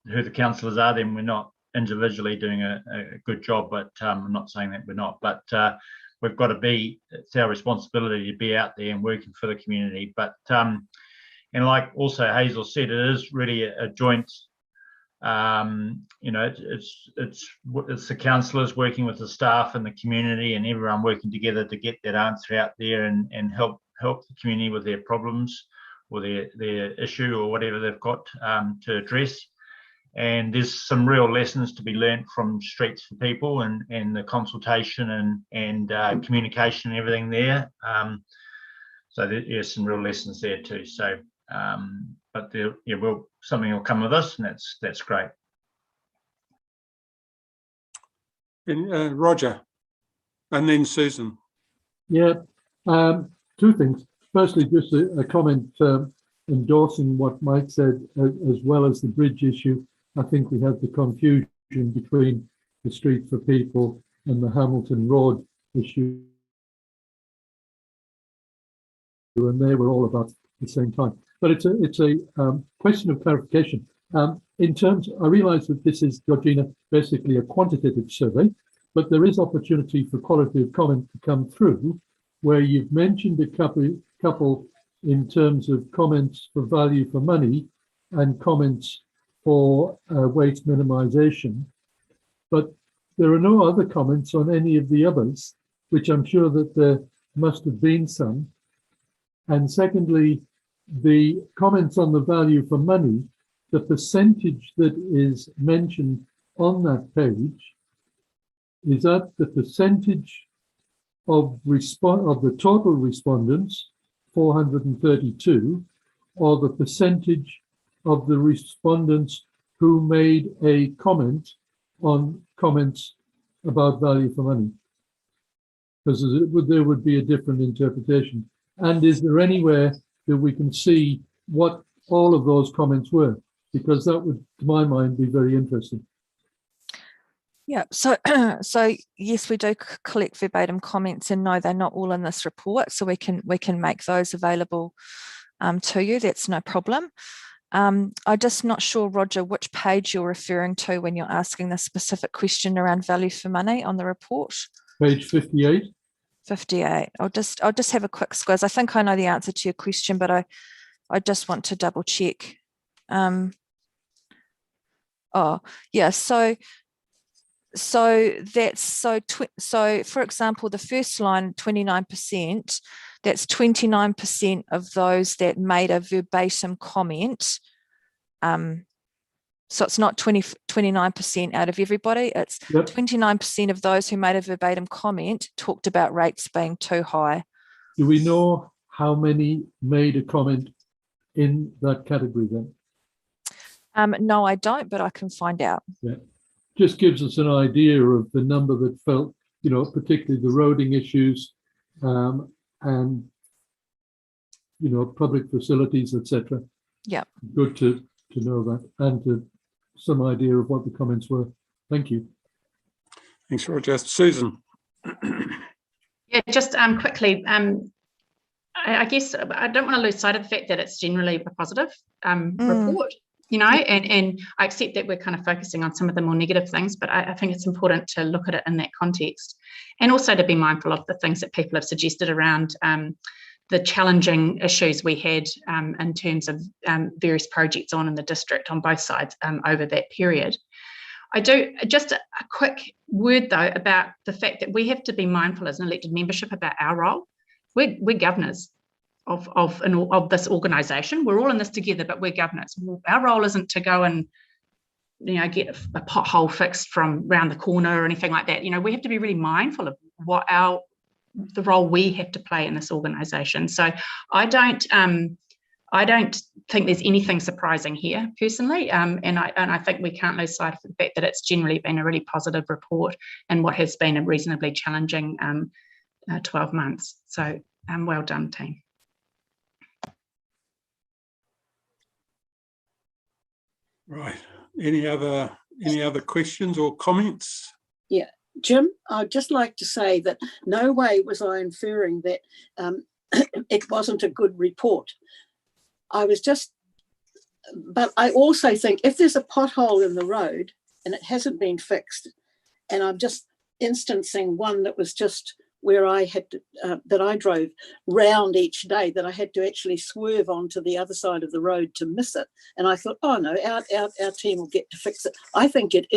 who the councillors are, then we're not individually doing a good job. But I'm not saying that we're not, but we've got to be, it's our responsibility to be out there and working for the community. But and like also Hazel said, it is really a joint, you know, it's the councillors working with the staff and the community and everyone working together to get that answer out there and help the community with their problems or their issue or whatever they've got to address. And there's some real lessons to be learnt from Streets for People and the consultation and communication and everything there. there's some real lessons there too. So, but there, something will come of this, and that's great. And, Roger, and then Susan. Yeah, two things. Firstly, just a comment endorsing what Mike said, as well as the bridge issue. I think we have the confusion between the Street for People and the Hamilton Road issue, and they were all about the same time. But it's a question of clarification. In terms, I realise that this is, Georgina, basically a quantitative survey, but there is opportunity for qualitative comment to come through, where you've mentioned a couple in terms of comments for value for money and comments for waste minimisation. But there are no other comments on any of the others, which I'm sure that there must have been some. And secondly, the comments on the value for money, the percentage that is mentioned on that page, is that the percentage of the total respondents, 432, or the percentage of the respondents who made a comment on comments about value for money? Because there would be a different interpretation. And is there anywhere that we can see what all of those comments were? Because that would, to my mind, be very interesting. Yeah, so so yes, we do collect verbatim comments, and no, they're not all in this report, so we can make those available to you. That's no problem. I'm just not sure, Roger, which page you're referring to when you're asking the specific question around value for money on the report. Page 58. 58. I'll just have a quick squiz. I think I know the answer to your question, but I just want to double check. Oh yeah, so that's so for example, the first line, 29%, that's 29% of those that made a verbatim comment. So it's not 29% out of everybody, it's 29% of those who made a verbatim comment talked about rates being too high. Do we know how many made a comment in that category then? No, I don't, but I can find out. Yeah, just gives us an idea of the number that felt, particularly the roading issues, and public facilities, etc. Yeah, good to know that, and to some idea of what the comments were. Thank you. Thanks, Roger. Susan. Yeah, just quickly, I guess I don't want to lose sight of the fact that it's generally a positive report, and I accept that we're kind of focusing on some of the more negative things, but I think it's important to look at it in that context, and also to be mindful of the things that people have suggested around the challenging issues we had in terms of various projects on in the district on both sides over that period. I do just a quick word though about the fact that we have to be mindful as an elected membership about our role. We're governors of this organisation. We're all in this together, but we're governors. Our role isn't to go and get a pothole fixed from round the corner or anything like that. We have to be really mindful of what the role we have to play in this organisation. So I don't think there's anything surprising here personally, and I think we can't lose sight of the fact that it's generally been a really positive report and what has been a reasonably challenging 12 months. So well done, team. Right. Any other questions or comments? Yeah, Jim, I'd just like to say that no way was I inferring that it wasn't a good report. But I also think if there's a pothole in the road and it hasn't been fixed, and I'm just instancing one that was just where I had to, that I drove round each day, that I had to actually swerve onto the other side of the road to miss it. And I thought, oh no, our team will get to fix it. I think it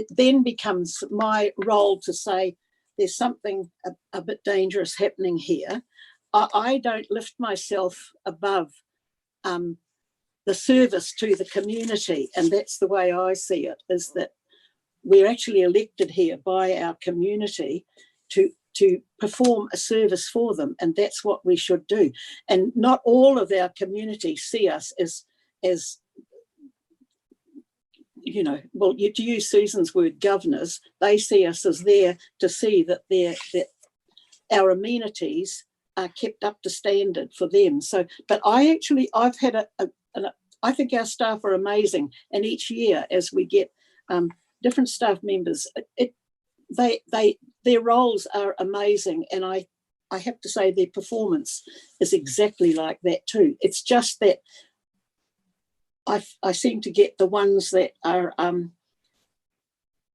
then becomes my role to say there's something a bit dangerous happening here. I don't lift myself above the service to the community, and that's the way I see it, is that we're actually elected here by our community, to perform a service for them, and that's what we should do. And not all of our community see us as you know, well, to use Susan's word, governors. They see us as there to see that our amenities are kept up to standard for them. So, but I've had I think our staff are amazing, and each year as we get different staff members, their roles are amazing, and I have to say their performance is exactly like that too. It's just that I seem to get the ones that are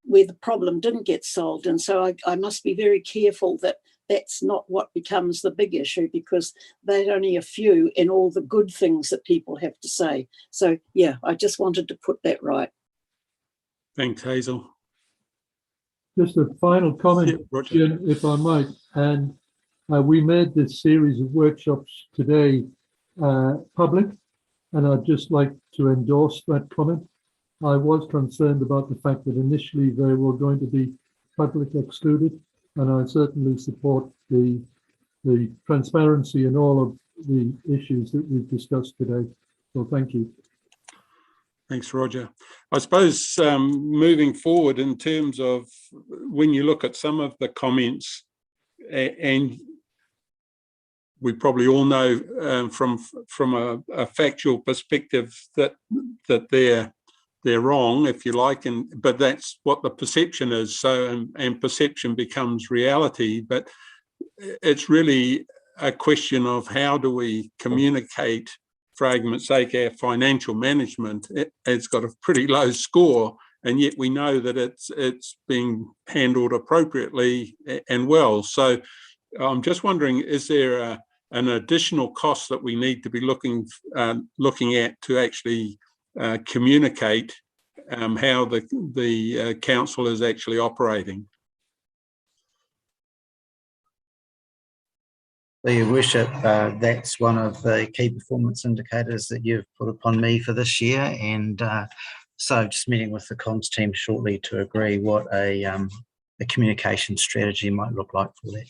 where the problem didn't get solved, and so I must be very careful that that's not what becomes the big issue, because they're only a few in all the good things that people have to say. So yeah, I just wanted to put that right. Thanks, Hazel. Just a final comment, Jim, if I might. And we made this series of workshops today public, and I'd just like to endorse that comment. I was concerned about the fact that initially they were going to be public excluded, and I certainly support the transparency in all of the issues that we've discussed today. So thank you. Thanks, Roger. I suppose moving forward in terms of when you look at some of the comments, and we probably all know from a factual perspective that they're wrong, if you like, but that's what the perception is. So and perception becomes reality. But it's really a question of how do we communicate. For argument's sake, our financial management, it's got a pretty low score, and yet we know that it's being handled appropriately and well. So I'm just wondering, is there an additional cost that we need to be looking at to actually communicate how the council is actually operating? Your Worship, that's one of the key performance indicators that you've put upon me for this year, and so just meeting with the comms team shortly to agree what a communication strategy might look like for that.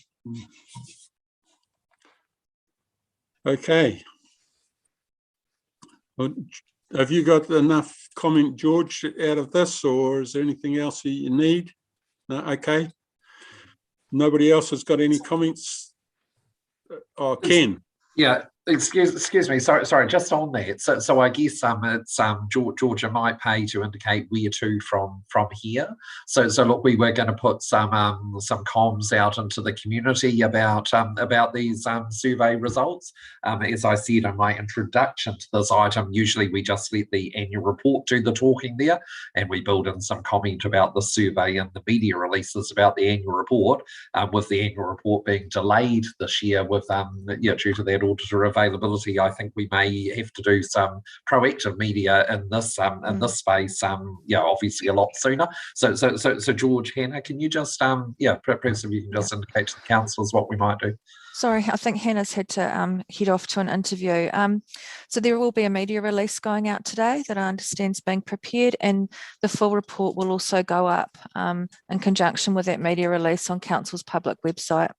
Okay. Well, have you got enough comment, George, out of this, or is there anything else that you need? No? Okay. Nobody else has got any comments? Oh, Ken. Yeah, excuse me. Sorry. Just on that. So I guess it's Georgia might pay to indicate where to from here. So look, we were going to put some comms out into the community about these survey results. As I said in my introduction to this item, usually we just let the annual report do the talking there, and we build in some comment about the survey and the media releases about the annual report. With the annual report being delayed this year with due to that auditor availability, I think we may have to do some proactive media in this space. Obviously a lot sooner. So George, Hannah, can you just perhaps if you can just indicate to the councillors what we might do. Sorry, I think Hannah's had to head off to an interview. So there will be a media release going out today that I understand is being prepared, and the full report will also go up in conjunction with that media release on Council's public website.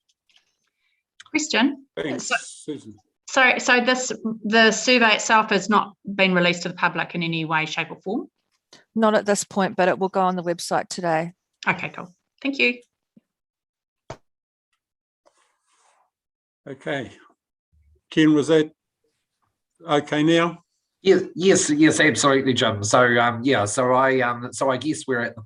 Question. Thanks, Susan. So the survey itself has not been released to the public in any way, shape or form? Not at this point, but it will go on the website today. Okay, cool. Thank you. Okay. Ken, was that okay now? Yes, absolutely, Jim. So so I guess we're at the